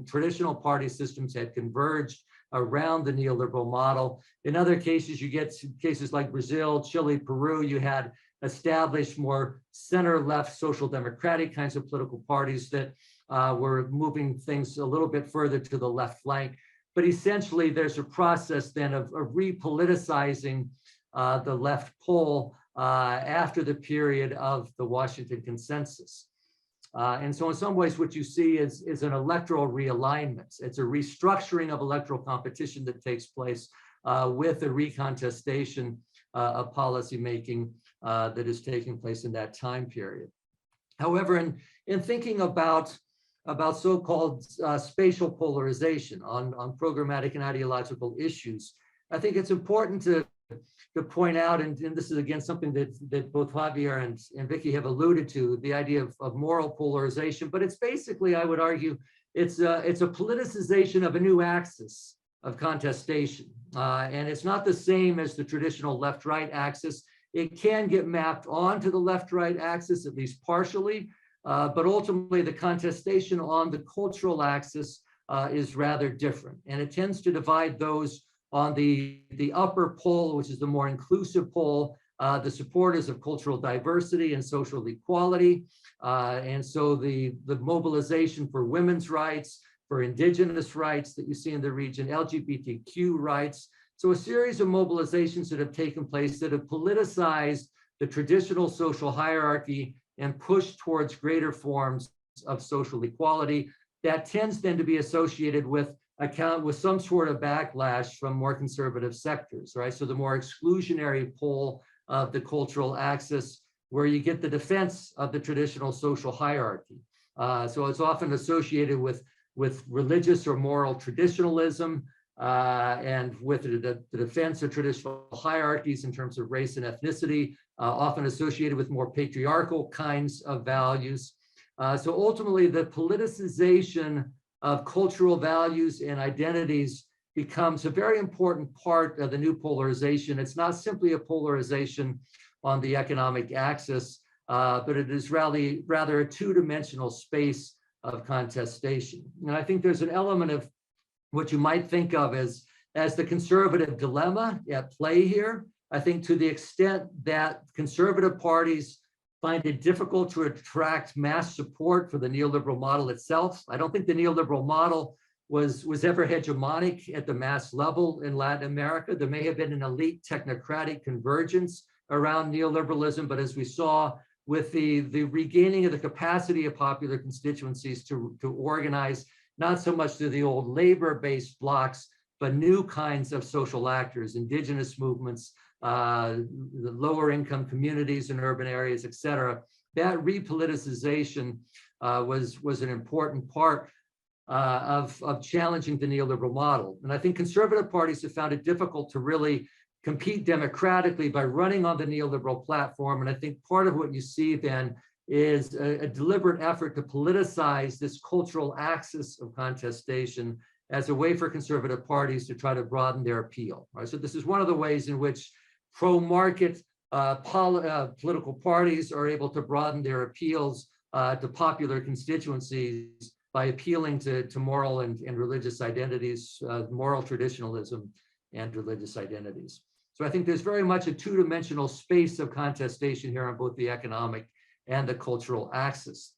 traditional party systems had converged around the neoliberal model. In other cases, you get cases like Brazil, Chile, Peru, you had established more center-left social democratic kinds of political parties that were moving things a little bit further to the left flank. but essentially there's a process then of repoliticizing the left pole after the period of the Washington Consensus. And so in some ways, what you see is an electoral realignment. It's a restructuring of electoral competition that takes place with a recontestation of policymaking that is taking place in that time period. However, in thinking about so-called spatial polarization on programmatic and ideological issues, I think it's important to point out, and this is again something that both Javier and Vicky have alluded to, the idea of moral polarization, but it's basically, I would argue, it's a politicization of a new axis of contestation. And it's not the same as the traditional left-right axis. It can get mapped onto the left-right axis, at least partially, but ultimately the contestation on the cultural axis is rather different. And it tends to divide those on the upper pole, which is the more inclusive pole, the supporters of cultural diversity and social equality. And so the mobilization for women's rights, for indigenous rights that you see in the region, LGBTQ rights. So a series of mobilizations that have taken place that have politicized the traditional social hierarchy and pushed towards greater forms of social equality. That tends then to be associated with some sort of backlash from more conservative sectors, right? So the more exclusionary pole of the cultural axis, where you get the defense of the traditional social hierarchy. So it's often associated with religious or moral traditionalism and with the defense of traditional hierarchies in terms of race and ethnicity, often associated with more patriarchal kinds of values. So ultimately, the politicization of cultural values and identities becomes a very important part of the new polarization. It's not simply a polarization on the economic axis, but it is rather a two-dimensional space of contestation. And I think there's an element of what you might think of as the conservative dilemma at play here. I think to the extent that conservative parties find it difficult to attract mass support for the neoliberal model itself. I don't think the neoliberal model was ever hegemonic at the mass level in Latin America. There may have been an elite technocratic convergence around neoliberalism, but as we saw with the regaining of the capacity of popular constituencies to organize, not so much through the old labor-based blocks, but new kinds of social actors, indigenous movements, the lower income communities in urban areas, et cetera. That repoliticization was an important part of challenging the neoliberal model. And I think conservative parties have found it difficult to really compete democratically by running on the neoliberal platform. And I think part of what you see then is a deliberate effort to politicize this cultural axis of contestation as a way for conservative parties to try to broaden their appeal. Right? So this is one of the ways in which pro-market political parties are able to broaden their appeals to popular constituencies by appealing to moral and religious identities, moral traditionalism and religious identities. So I think there's very much a two-dimensional space of contestation here on both the economic and the cultural axis.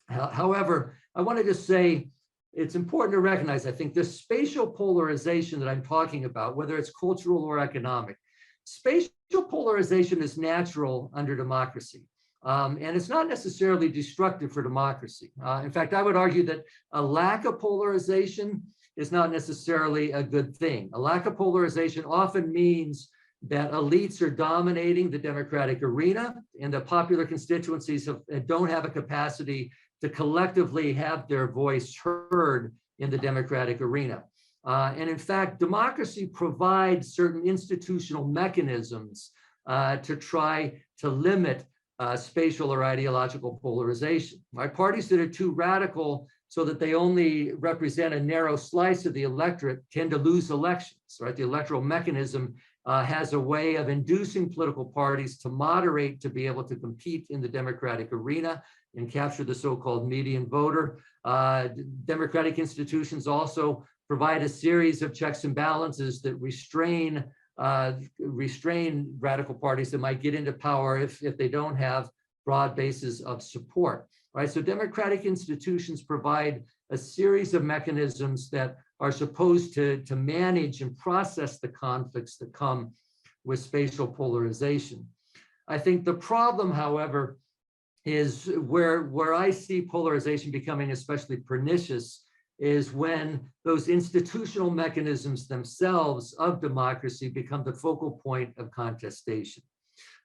However, I want to just say it's important to recognize, I think, this spatial polarization that I'm talking about, whether it's cultural or economic, spatial polarization is natural under democracy. And it's not necessarily destructive for democracy. In fact, I would argue that a lack of polarization is not necessarily a good thing. A lack of polarization often means that elites are dominating the democratic arena and the popular constituencies don't have a capacity to collectively have their voice heard in the democratic arena. And in fact, democracy provides certain institutional mechanisms to try to limit spatial or ideological polarization. Right? Parties that are too radical so that they only represent a narrow slice of the electorate tend to lose elections. Right? The electoral mechanism has a way of inducing political parties to moderate to be able to compete in the democratic arena and capture the so-called median voter. Democratic institutions also provide a series of checks and balances that restrain radical parties that might get into power if they don't have broad bases of support. Right? So democratic institutions provide a series of mechanisms that are supposed to manage and process the conflicts that come with spatial polarization. I think the problem, however, is where I see polarization becoming especially pernicious is when those institutional mechanisms themselves of democracy become the focal point of contestation.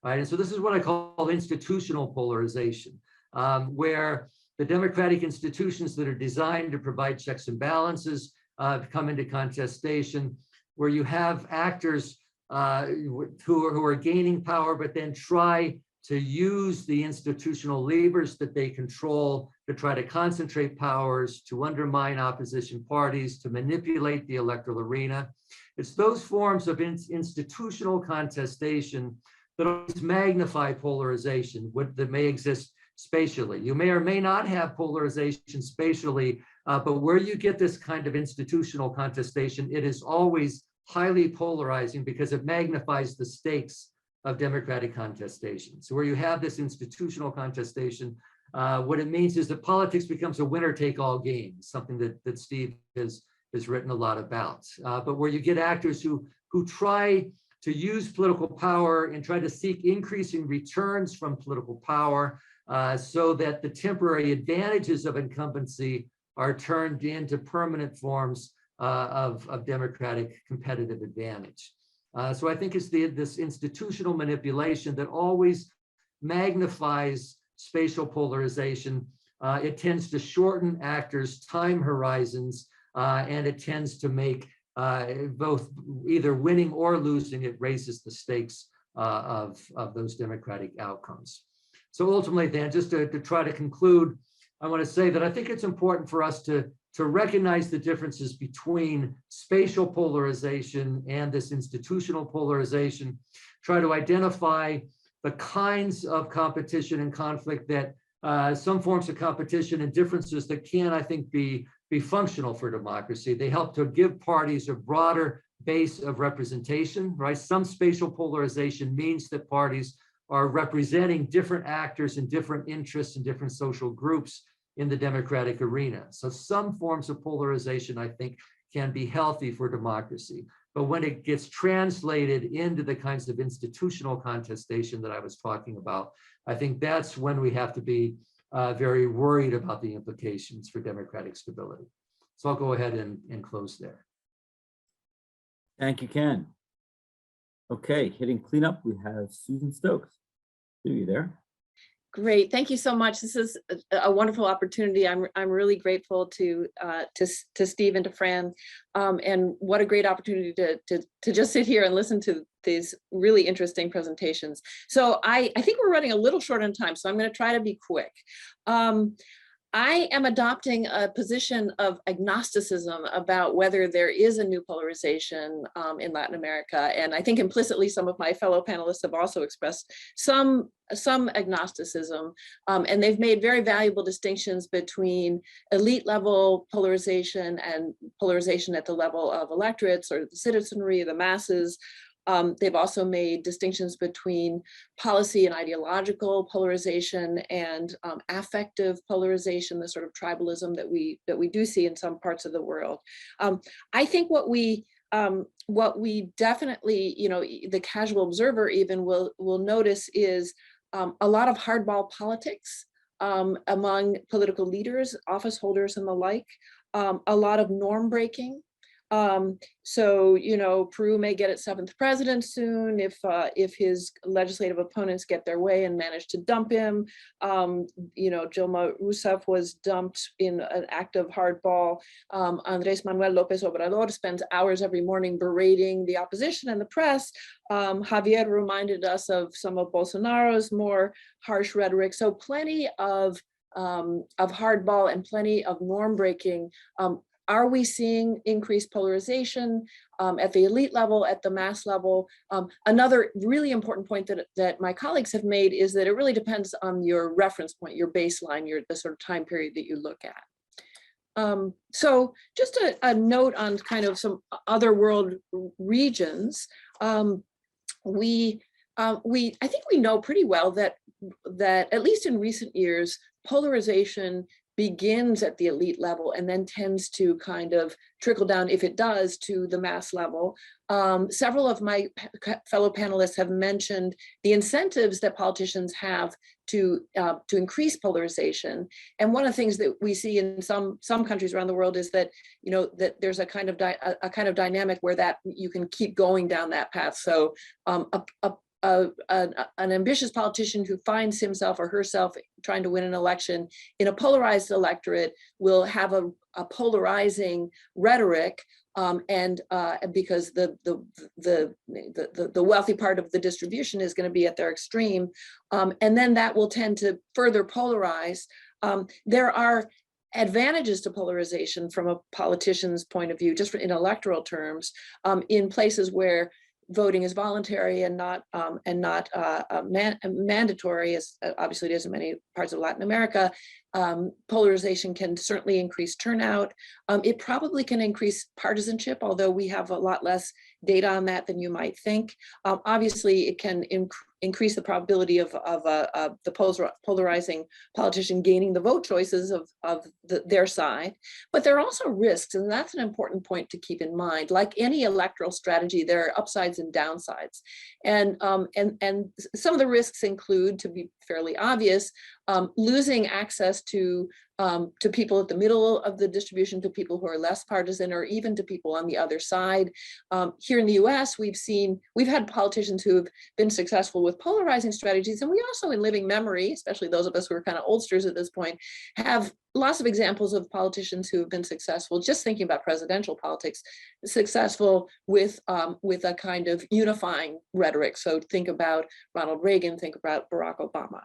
Right? And so this is what I call institutional polarization, where the democratic institutions that are designed to provide checks and balances come into contestation, where you have actors who are gaining power, but then try to use the institutional levers that they control to try to concentrate powers, to undermine opposition parties, to manipulate the electoral arena. It's those forms of institutional contestation that always magnify polarization that may exist spatially. You may or may not have polarization spatially, but where you get this kind of institutional contestation, it is always highly polarizing because it magnifies the stakes of democratic contestation. So where you have this institutional contestation, what it means is that politics becomes a winner-take-all game, something that Steve has written a lot about. But where you get actors who try to use political power and try to seek increasing returns from political power so that the temporary advantages of incumbency are turned into permanent forms of democratic competitive advantage. So I think it's this institutional manipulation that always magnifies spatial polarization. It tends to shorten actors' time horizons, and it tends to make both either winning or losing. It raises the stakes of those democratic outcomes. So ultimately then, just to try to conclude, I want to say that I think it's important for us to recognize the differences between spatial polarization and this institutional polarization, try to identify the kinds of competition and conflict that some forms of competition and differences that can, I think, be functional for democracy. They help to give parties a broader base of representation, right? Some spatial polarization means that parties are representing different actors and different interests and different social groups in the democratic arena. So some forms of polarization, I think, can be healthy for democracy. But when it gets translated into the kinds of institutional contestation that I was talking about, I think that's when we have to be very worried about the implications for democratic stability. So I'll go ahead and close there. Thank you, Ken. Okay, hitting cleanup, we have Susan Stokes. Are you there? Great, thank you so much. This is a wonderful opportunity. I'm really grateful to Steve and to Fran, and what a great opportunity to just sit here and listen to these really interesting presentations. So I think we're running a little short on time, so I'm going to try to be quick. I am adopting a position of agnosticism about whether there is a new polarization in Latin America. And I think implicitly some of my fellow panelists have also expressed some agnosticism. And they've made very valuable distinctions between elite level polarization and polarization at the level of electorates or the citizenry, the masses. They've also made distinctions between policy and ideological polarization and affective polarization, the sort of tribalism that we do see in some parts of the world. I think what we definitely, the casual observer even will notice is a lot of hardball politics among political leaders, office holders, and the like. A lot of norm breaking. So, Peru may get its 7th president soon if his legislative opponents get their way and manage to dump him. Dilma Rousseff was dumped in an act of hardball. Andrés Manuel López Obrador spends hours every morning berating the opposition and the press. Javier reminded us of some of Bolsonaro's more harsh rhetoric. So plenty of hardball and plenty of norm breaking. Are we seeing increased polarization at the elite level, at the mass level? Another really important point that my colleagues have made is that it really depends on your reference point, your baseline, the sort of time period that you look at. So just a note on kind of some other world regions. I think we know pretty well that at least in recent years, polarization begins at the elite level and then tends to kind of trickle down, if it does, to the mass level. Several of my fellow panelists have mentioned the incentives that politicians have to increase polarization. And one of the things that we see in some countries around the world is that, you know, that there's a kind of dynamic where that you can keep going down that path. So an ambitious politician who finds himself or herself trying to win an election in a polarized electorate will have a polarizing rhetoric, and because the wealthy part of the distribution is going to be at their extreme, and then that will tend to further polarize. There are advantages to polarization from a politician's point of view, just in electoral terms, in places where voting is voluntary and not mandatory, as obviously it is in many parts of Latin America. Polarization can certainly increase turnout. It probably can increase partisanship, although we have a lot less data on that than you might think. Obviously, it can increase the probability of the polarizing politician gaining the vote choices of their side. But there are also risks, and that's an important point to keep in mind. Like any electoral strategy, there are upsides and downsides. And some of the risks include, to be fairly obvious, losing access to people at the middle of the distribution, to people who are less partisan, or even to people on the other side. Here in the US, we've had politicians who have been successful with polarizing strategies, and we also, in living memory, especially those of us who are kind of oldsters at this point, have lots of examples of politicians who have been successful, just thinking about presidential politics, successful with a kind of unifying rhetoric. So think about Ronald Reagan, think about Barack Obama.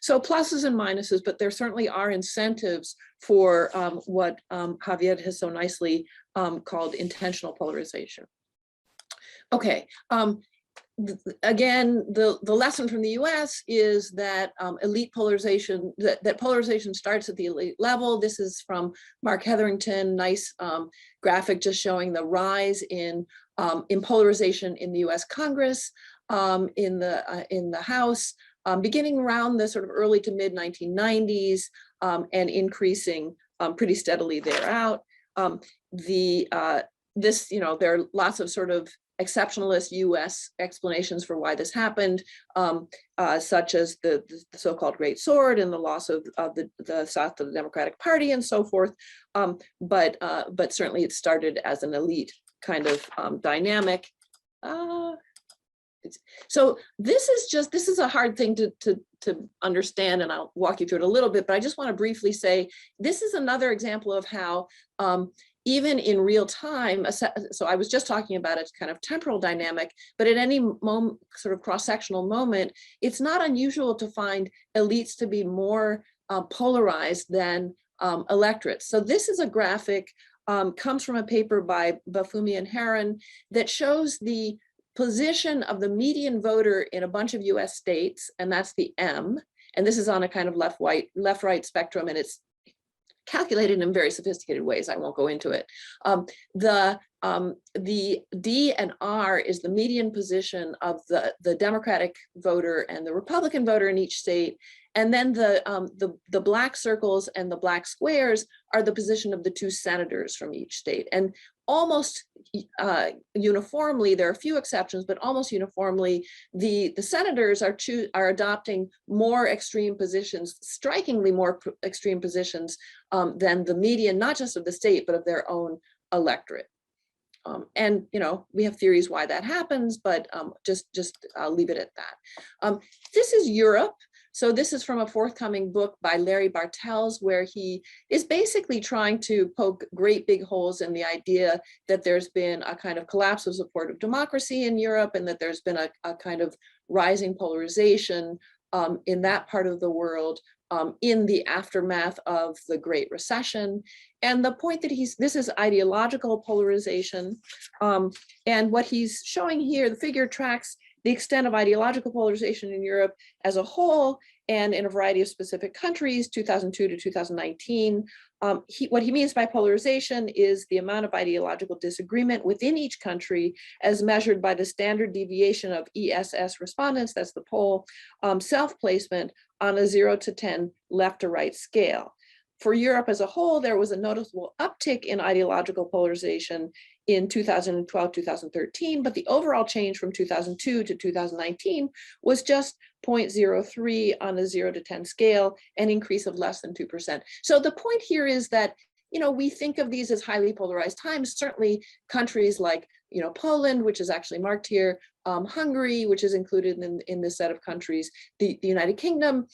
So pluses and minuses, but there certainly are incentives for what Javier has so nicely called intentional polarization. Okay. Again, the lesson from the US is that elite polarization, that polarization starts at the elite level. This is from Mark Hetherington, nice graphic just showing the rise in polarization in the US Congress, in the House, beginning around the sort of early to mid 1990s, and increasing pretty steadily thereout. This, you know, there are lots of sort of exceptionalist US explanations for why this happened, such as the so-called Great Sword and the loss of the South of the Democratic Party and so forth. But certainly it started as an elite kind of dynamic. So this is a hard thing to understand, and I'll walk you through it a little bit, but I just want to briefly say, this is another example of how even in real time, so I was just talking about a kind of temporal dynamic, but at any moment, sort of cross-sectional moment, it's not unusual to find elites to be more polarized than electorates. So this is a graphic, comes from a paper by Bafumi and Heron, that shows the position of the median voter in a bunch of US states, and that's the M, and this is on a kind of left-right spectrum, and it's calculated in very sophisticated ways. I won't go into it. The D and R is the median position of the Democratic voter and the Republican voter in each state. And then the black circles and the black squares are the position of the two senators from each state. And almost uniformly, there are a few exceptions, but almost uniformly, the senators are adopting more extreme positions, strikingly more extreme positions than the median, not just of the state, but of their own electorate. And you know, we have theories why that happens, but I'll leave it at that. This is Europe. So this is from a forthcoming book by Larry Bartels, where he is basically trying to poke great big holes in the idea that there's been a kind of collapse of supportive democracy in Europe, and that there's been a kind of rising polarization in that part of the world in the aftermath of the Great Recession. And the point that this is ideological polarization. And what he's showing here, the figure tracks the extent of ideological polarization in Europe as a whole and in a variety of specific countries, 2002 to 2019. What he means by polarization is the amount of ideological disagreement within each country as measured by the standard deviation of ESS respondents, that's the poll, self-placement on a 0 to 10 left to right scale. For Europe as a whole, there was a noticeable uptick in ideological polarization in 2012, 2013, but the overall change from 2002 to 2019 was just 0.03 on a 0 to 10 scale, an increase of less than 2%. So the point here is that, we think of these as highly polarized times. Certainly countries like, Poland, which is actually marked here, Hungary, which is included in this set of countries, the United Kingdom,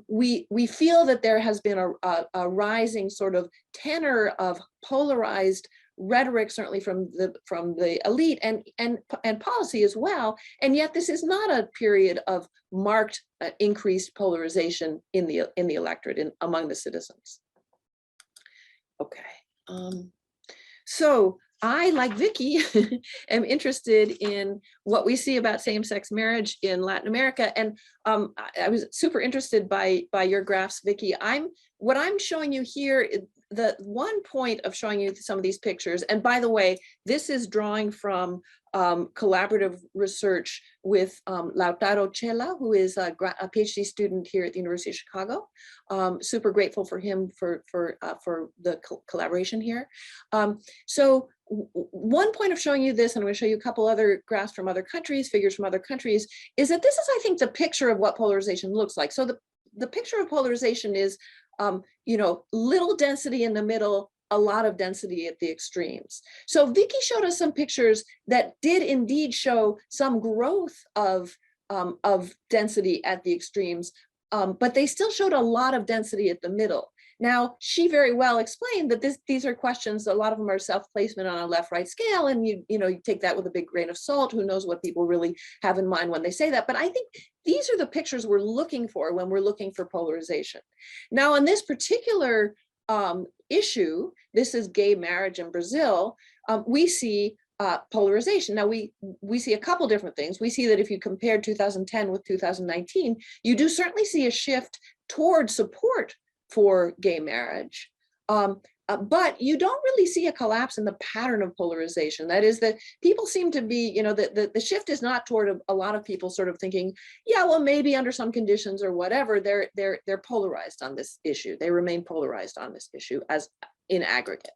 we feel that there has been a rising sort of tenor of polarized rhetoric, certainly from the elite and policy as well. And yet this is not a period of marked increased polarization in the electorate among the citizens. Okay, so I, like Vicky, am interested in what we see about same-sex marriage in Latin America. And I was super interested by your graphs, Vicky. What I'm showing you here, the one point of showing you some of these pictures, and by the way, this is drawing from collaborative research with Lautaro Chela, who is a PhD student here at the University of Chicago. Super grateful for him for the collaboration here. So one point of showing you this, and I'm going to show you a couple other graphs from other countries, figures from other countries, is that this is, I think, the picture of what polarization looks like. So the picture of polarization is, little density in the middle, a lot of density at the extremes. So Vicky showed us some pictures that did indeed show some growth of density at the extremes, but they still showed a lot of density at the middle. Now, she very well explained that these are questions, a lot of them are self-placement on a left-right scale, and you take that with a big grain of salt. Who knows what people really have in mind when they say that. But I think these are the pictures we're looking for when we're looking for polarization. Now, on this particular issue, this is gay marriage in Brazil, we see polarization. Now, we see a couple different things. We see that if you compare 2010 with 2019, you do certainly see a shift toward support for gay marriage. But you don't really see a collapse in the pattern of polarization. That is, that people seem to be, the shift is not toward a lot of people sort of thinking, yeah, well, maybe under some conditions or whatever, they're polarized on this issue. They remain polarized on this issue as in aggregate.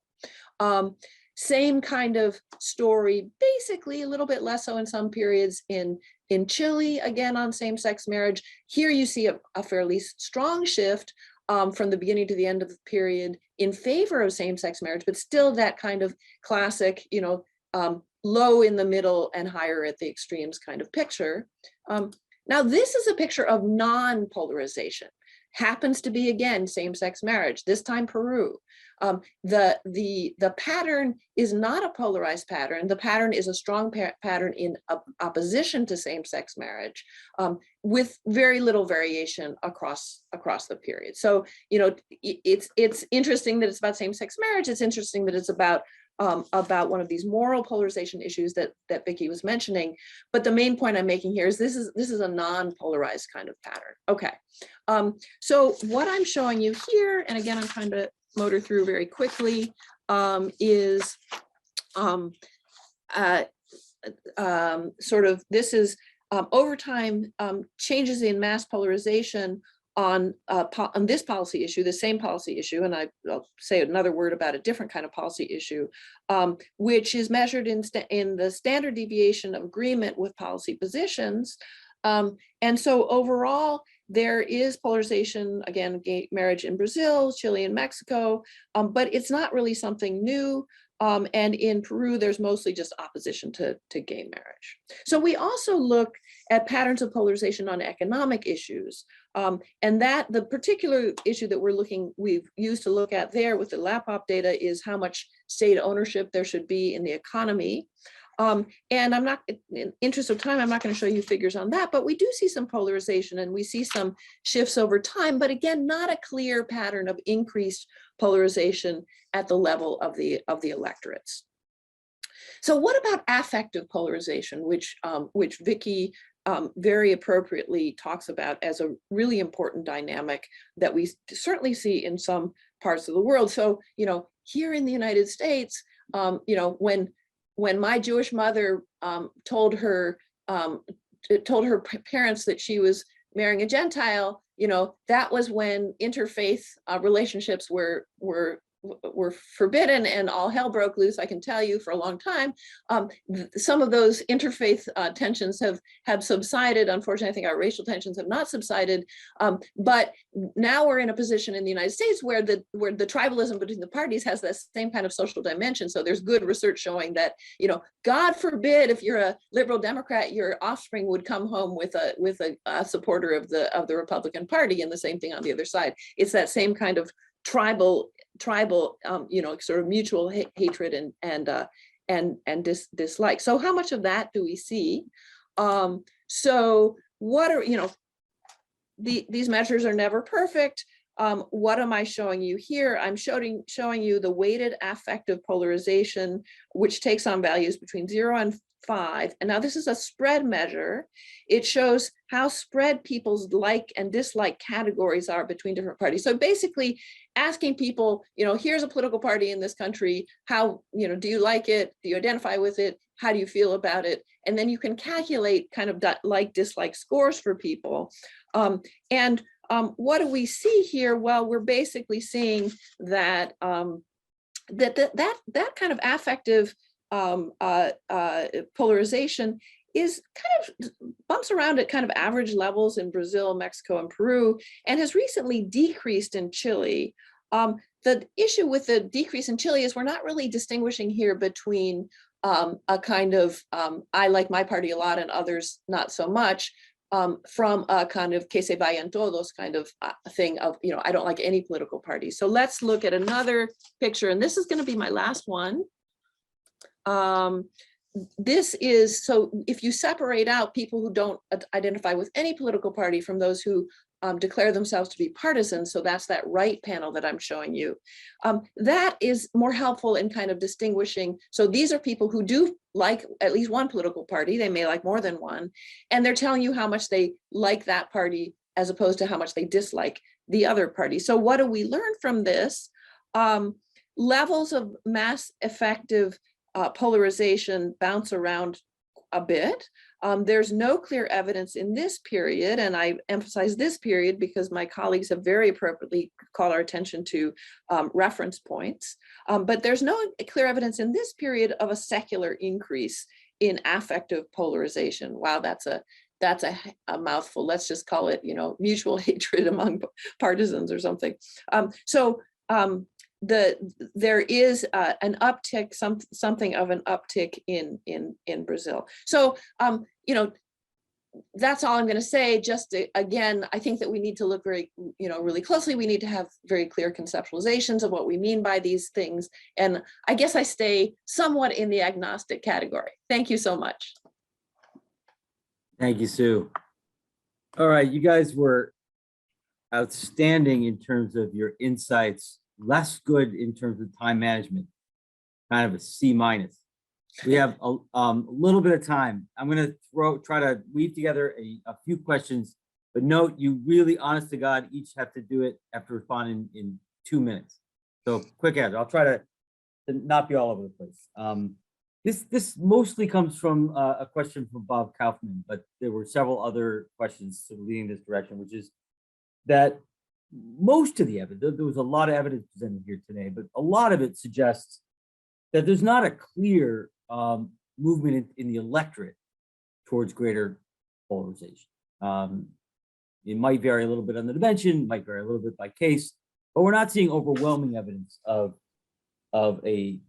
Same kind of story, basically a little bit less so in some periods in Chile, again on same-sex marriage. Here you see a fairly strong shift from the beginning to the end of the period in favor of same-sex marriage, but still that kind of classic, low in the middle and higher at the extremes kind of picture. Now, this is a picture of non-polarization. Happens to be, again, same-sex marriage, this time Peru. The pattern is not a polarized pattern. The pattern is a strong pattern in opposition to same-sex marriage, with very little variation across the period. So, it's interesting that it's about same-sex marriage. It's interesting that it's about one of these moral polarization issues that Vicky was mentioning. But the main point I'm making here is this is a non-polarized kind of pattern. Okay, so what I'm showing you here, and again, I'm trying to motor through very quickly, is sort of, this is over time, changes in mass polarization on this policy issue, the same policy issue, and I'll say another word about a different kind of policy issue, which is measured in the standard deviation of agreement with policy positions. And so overall, there is polarization, again, gay marriage in Brazil, Chile, and Mexico, but it's not really something new. And in Peru, there's mostly just opposition to gay marriage. So we also look at patterns of polarization on economic issues. And that the particular issue that we've used to look at there with the LAPOP data is how much state ownership there should be in the economy. And I'm not, in interest of time, I'm not going to show you figures on that, but we do see some polarization and we see some shifts over time, but again, not a clear pattern of increased polarization at the level of the electorates. So what about affective polarization, which Vicky very appropriately talks about as a really important dynamic that we certainly see in some parts of the world. So, here in the United States, when my Jewish mother told her parents that she was marrying a Gentile, you know, that was when interfaith relationships were forbidden and all hell broke loose, I can tell you, for a long time. Some of those interfaith tensions have subsided. Unfortunately, I think our racial tensions have not subsided. But now we're in a position in the United States where the tribalism between the parties has that same kind of social dimension. So there's good research showing that, you know, God forbid if you're a liberal Democrat, your offspring would come home with a supporter of the Republican Party, and the same thing on the other side. It's that same kind of tribal, you know, sort of mutual hatred and dislike. So how much of that do we see? So what are, you know, these measures are never perfect. What am I showing you here? I'm showing you the weighted affective polarization, which takes on values between 0 and 5. And now this is a spread measure. It shows how spread people's like and dislike categories are between different parties. So basically asking people, you know, here's a political party in this country. How, you know, do you like it? Do you identify with it? How do you feel about it? And then you can calculate kind of like dislike scores for people. What do we see here? Well, we're basically seeing that that kind of affective polarization is kind of bumps around at kind of average levels in Brazil, Mexico, and Peru, and has recently decreased in Chile. The issue with the decrease in Chile is we're not really distinguishing here between a kind of I like my party a lot and others not so much, from a kind of que se vayan todos kind of thing of, you know, I don't like any political party. So let's look at another picture, and this is going to be my last one. This is, so if you separate out people who don't identify with any political party from those who declare themselves to be partisans, so that's that right panel that I'm showing you, that is more helpful in kind of distinguishing. So these are people who do like at least one political party, they may like more than one, and they're telling you how much they like that party as opposed to how much they dislike the other party. So what do we learn from this? Levels of mass effective polarization bounce around a bit. There's no clear evidence in this period, and I emphasize this period because my colleagues have very appropriately called our attention to reference points, but there's no clear evidence in this period of a secular increase in affective polarization. Wow, that's a mouthful. Let's just call it, you know, mutual hatred among partisans or something. There is an uptick, something of an uptick in Brazil. So, you know, that's all I'm going to say. Just to, again, I think that we need to look very, you know, really closely. We need to have very clear conceptualizations of what we mean by these things. And I guess I stay somewhat in the agnostic category. Thank you so much. Thank you, Sue. All right, you guys were outstanding in terms of your insights. Less good in terms of time management, kind of a C-. We have a little bit of time. I'm going to try to weave together a few questions, but note you really, honest to God, each have to do it after responding in 2 minutes. So quick answer. I'll try to not be all over the place. This mostly comes from a question from Bob Kaufman, but there were several other questions sort of leading this direction, which is that most of the evidence, there was a lot of evidence presented here today, but a lot of it suggests that there's not a clear movement in the electorate towards greater polarization. It might vary a little bit on the dimension, might vary a little bit by case, but we're not seeing overwhelming evidence of a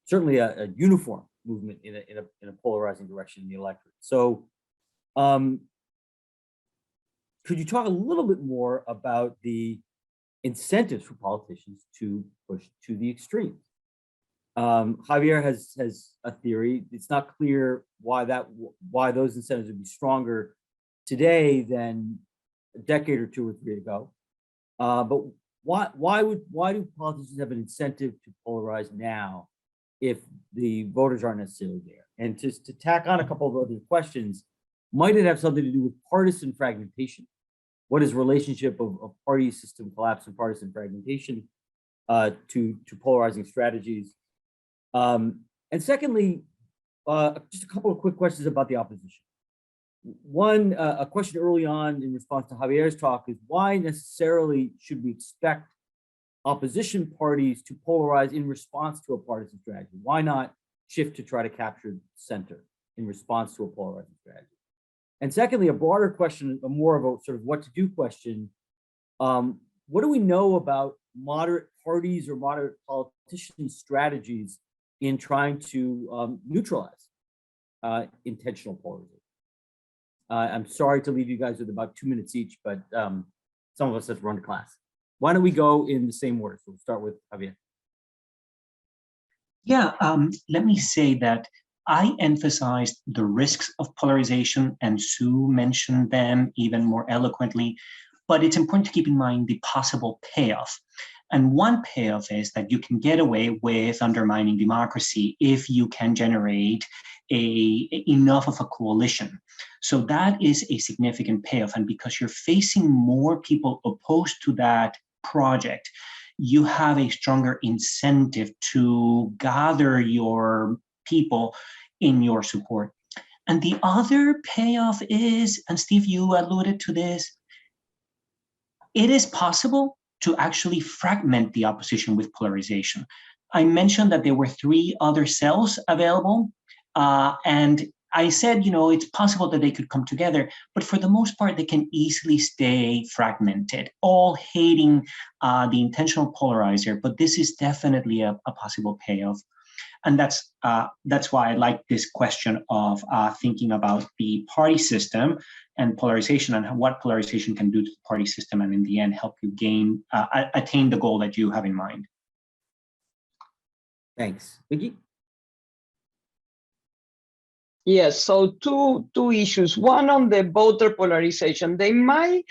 certainly a uniform movement in a polarizing direction in the electorate. So could you talk a little bit more about the incentives for politicians to push to the extremes? Javier has a theory. It's not clear why those incentives would be stronger today than a decade or 2 or 3 ago. But why do politicians have an incentive to polarize now if the voters aren't necessarily there? And just to tack on a couple of other questions, might it have something to do with partisan fragmentation? What is the relationship of party system collapse and partisan fragmentation to polarizing strategies? And secondly, just a couple of quick questions about the opposition. One, a question early on in response to Javier's talk is why necessarily should we expect opposition parties to polarize in response to a partisan strategy? Why not shift to try to capture the center in response to a polarizing strategy? And secondly, a broader question, a more of a sort of what to do question. What do we know about moderate parties or moderate politicians' strategies in trying to neutralize intentional polarization? I'm sorry to leave you guys with about 2 minutes each, but some of us have run to class. Why don't we go in the same order? So we'll start with Javier. Yeah, let me say that I emphasized the risks of polarization, and Sue mentioned them even more eloquently, but it's important to keep in mind the possible payoff. And one payoff is that you can get away with undermining democracy if you can generate enough of a coalition. So that is a significant payoff. And because you're facing more people opposed to that project, you have a stronger incentive to gather your people in your support. And the other payoff is, and Steve, you alluded to this, it is possible to actually fragment the opposition with polarization. I mentioned that there were 3 other cells available, and I said, it's possible that they could come together, but for the most part, they can easily stay fragmented, all hating the intentional polarizer, but this is definitely a possible payoff. And that's why I like this question of thinking about the party system and polarization and what polarization can do to the party system, and in the end, help you attain the goal that you have in mind. Thanks. Vicky? Yes, so two issues. One on the voter polarization. They might,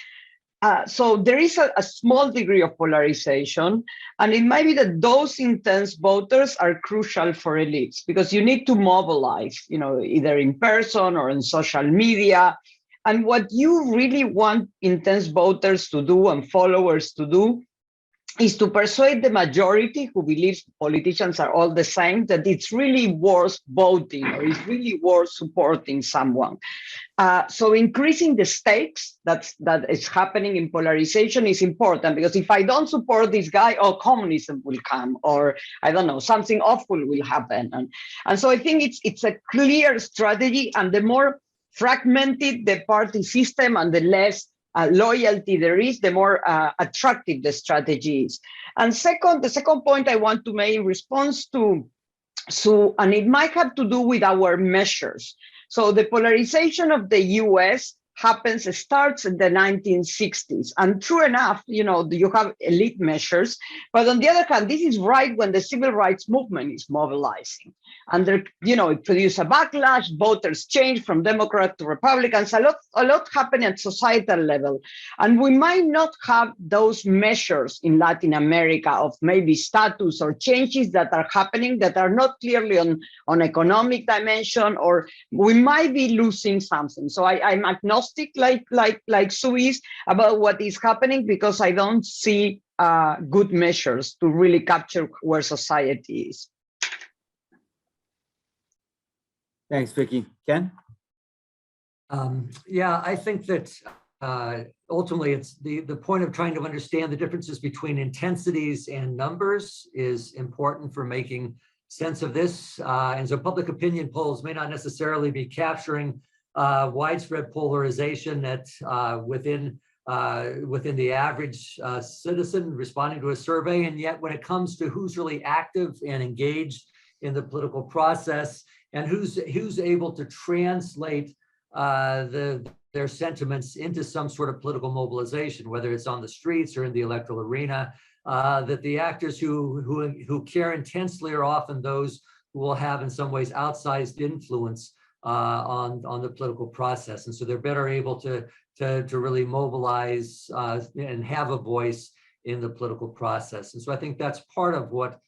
so there is a small degree of polarization, and it might be that those intense voters are crucial for elites because you need to mobilize, either in person or in social media. And what you really want intense voters to do and followers to do is to persuade the majority who believes politicians are all the same that it's really worth voting or it's really worth supporting someone. So increasing the stakes that is happening in polarization is important, because if I don't support this guy, communism will come, or I don't know, something awful will happen. And so I think it's a clear strategy, and the more fragmented the party system and the less loyalty there is, the more attractive the strategy is. And the second point I want to make in response to Sue, and it might have to do with our measures. So the polarization of the US starts in the 1960s. And true enough, you have elite measures. But on the other hand, this is right when the civil rights movement is mobilizing. And it produced a backlash, voters changed from Democrat to Republicans, a lot happened at societal level. And we might not have those measures in Latin America of maybe status or changes that are happening that are not clearly on economic dimension, or we might be losing something. So I'm agnostic like Sue is about what is happening, because I don't see good measures to really capture where society is. Thanks, Vicky. Ken? Yeah, I think that ultimately it's the point of trying to understand the differences between intensities and numbers is important for making sense of this. And so public opinion polls may not necessarily be capturing widespread polarization that within the average citizen responding to a survey. And yet when it comes to who's really active and engaged in the political process, and who's able to translate their sentiments into some sort of political mobilization, whether it's on the streets or in the electoral arena, that the actors who care intensely are often those who will have in some ways outsized influence on the political process. And so they're better able to really mobilize and have a voice in the political process. And so I think that's part of what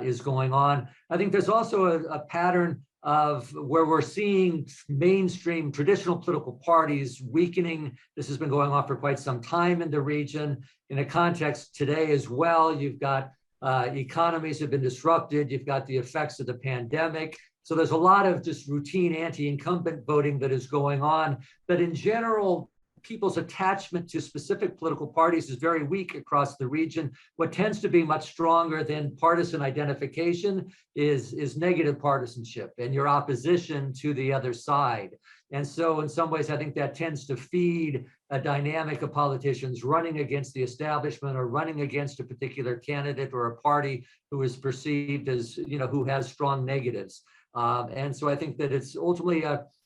is going on. I think there's also a pattern of where we're seeing mainstream traditional political parties weakening. This has been going on for quite some time in the region. In a context today as well, you've got economies have been disrupted. You've got the effects of the pandemic. So there's a lot of just routine anti-incumbent voting that is going on. But in general, people's attachment to specific political parties is very weak across the region. What tends to be much stronger than partisan identification is negative partisanship and your opposition to the other side. And so in some ways, I think that tends to feed a dynamic of politicians running against the establishment or running against a particular candidate or a party who is perceived as, who has strong negatives. And so I think that it's ultimately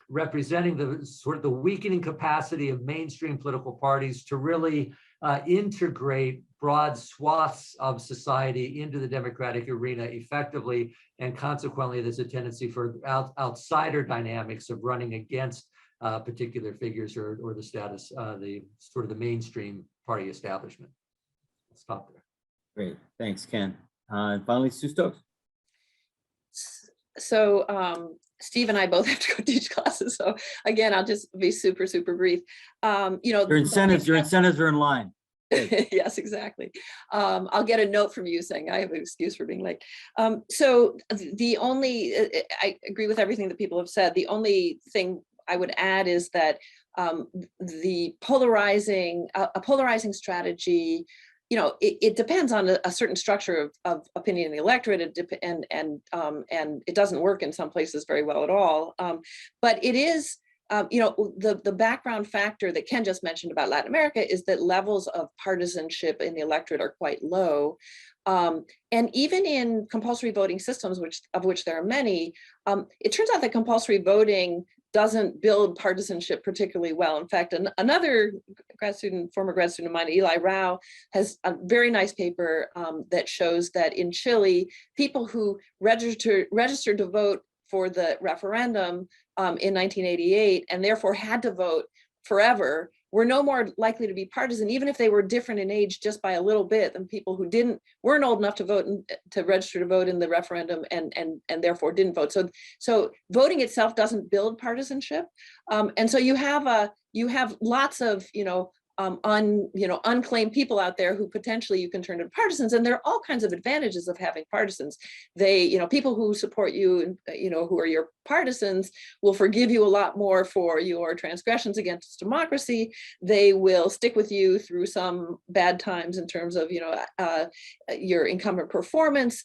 representing the sort of the weakening capacity of mainstream political parties to really integrate broad swaths of society into the democratic arena effectively. And consequently, there's a tendency for outsider dynamics of running against particular figures or the status, the sort of the mainstream party establishment. I'll stop there. Great, thanks, Ken. And finally, Sue Stokes. So Steve and I both have to go teach classes. So again, I'll just be super, super brief. Your incentives are in line. Yes, exactly. I'll get a note from you saying I have an excuse for being late. So the only, I agree with everything that people have said. The only thing I would add is that the polarizing strategy, it depends on a certain structure of opinion in the electorate, and it doesn't work in some places very well at all. But it is, the background factor that Ken just mentioned about Latin America is that levels of partisanship in the electorate are quite low. And even in compulsory voting systems, of which there are many, it turns out that compulsory voting doesn't build partisanship particularly well. In fact, another former grad student of mine, Eli Rao, has a very nice paper that shows that in Chile, people who registered to vote for the referendum in 1988 and therefore had to vote forever were no more likely to be partisan, even if they were different in age just by a little bit, than people who weren't old enough to vote to register to vote in the referendum and therefore didn't vote. So voting itself doesn't build partisanship, and so you have lots of unclaimed people out there who potentially you can turn into partisans, and there are all kinds of advantages of having partisans. People who support you, who are your partisans, will forgive you a lot more for your transgressions against democracy. They will stick with you through some bad times in terms of your incumbent performance.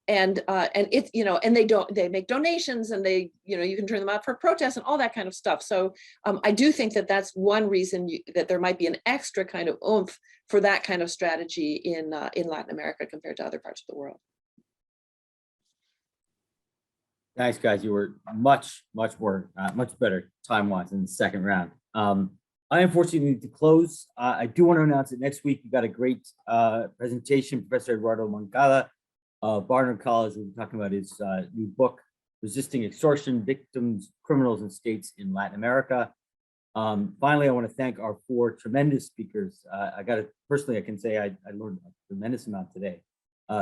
And they make donations, and you can turn them out for protests and all that kind of stuff. So I do think that that's one reason that there might be an extra kind of oomph for that kind of strategy in Latin America compared to other parts of the world. Thanks, guys. You were much better time-wise in the second round. I unfortunately need to close. I do want to announce that next week we got a great presentation. Professor Eduardo Moncada, Barnard College, we'll be talking about his new book, Resisting Extortion, Victims, Criminals, and States in Latin America. Finally, I want to thank our four tremendous speakers. I can say I learned a tremendous amount today.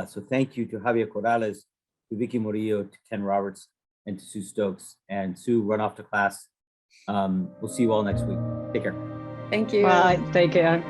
So thank you to Javier Corrales, to Vicky Murillo, to Ken Roberts, and to Sue Stokes. And Sue, run off to class. We'll see you all next week. Take care. Thank you. Bye. Take care.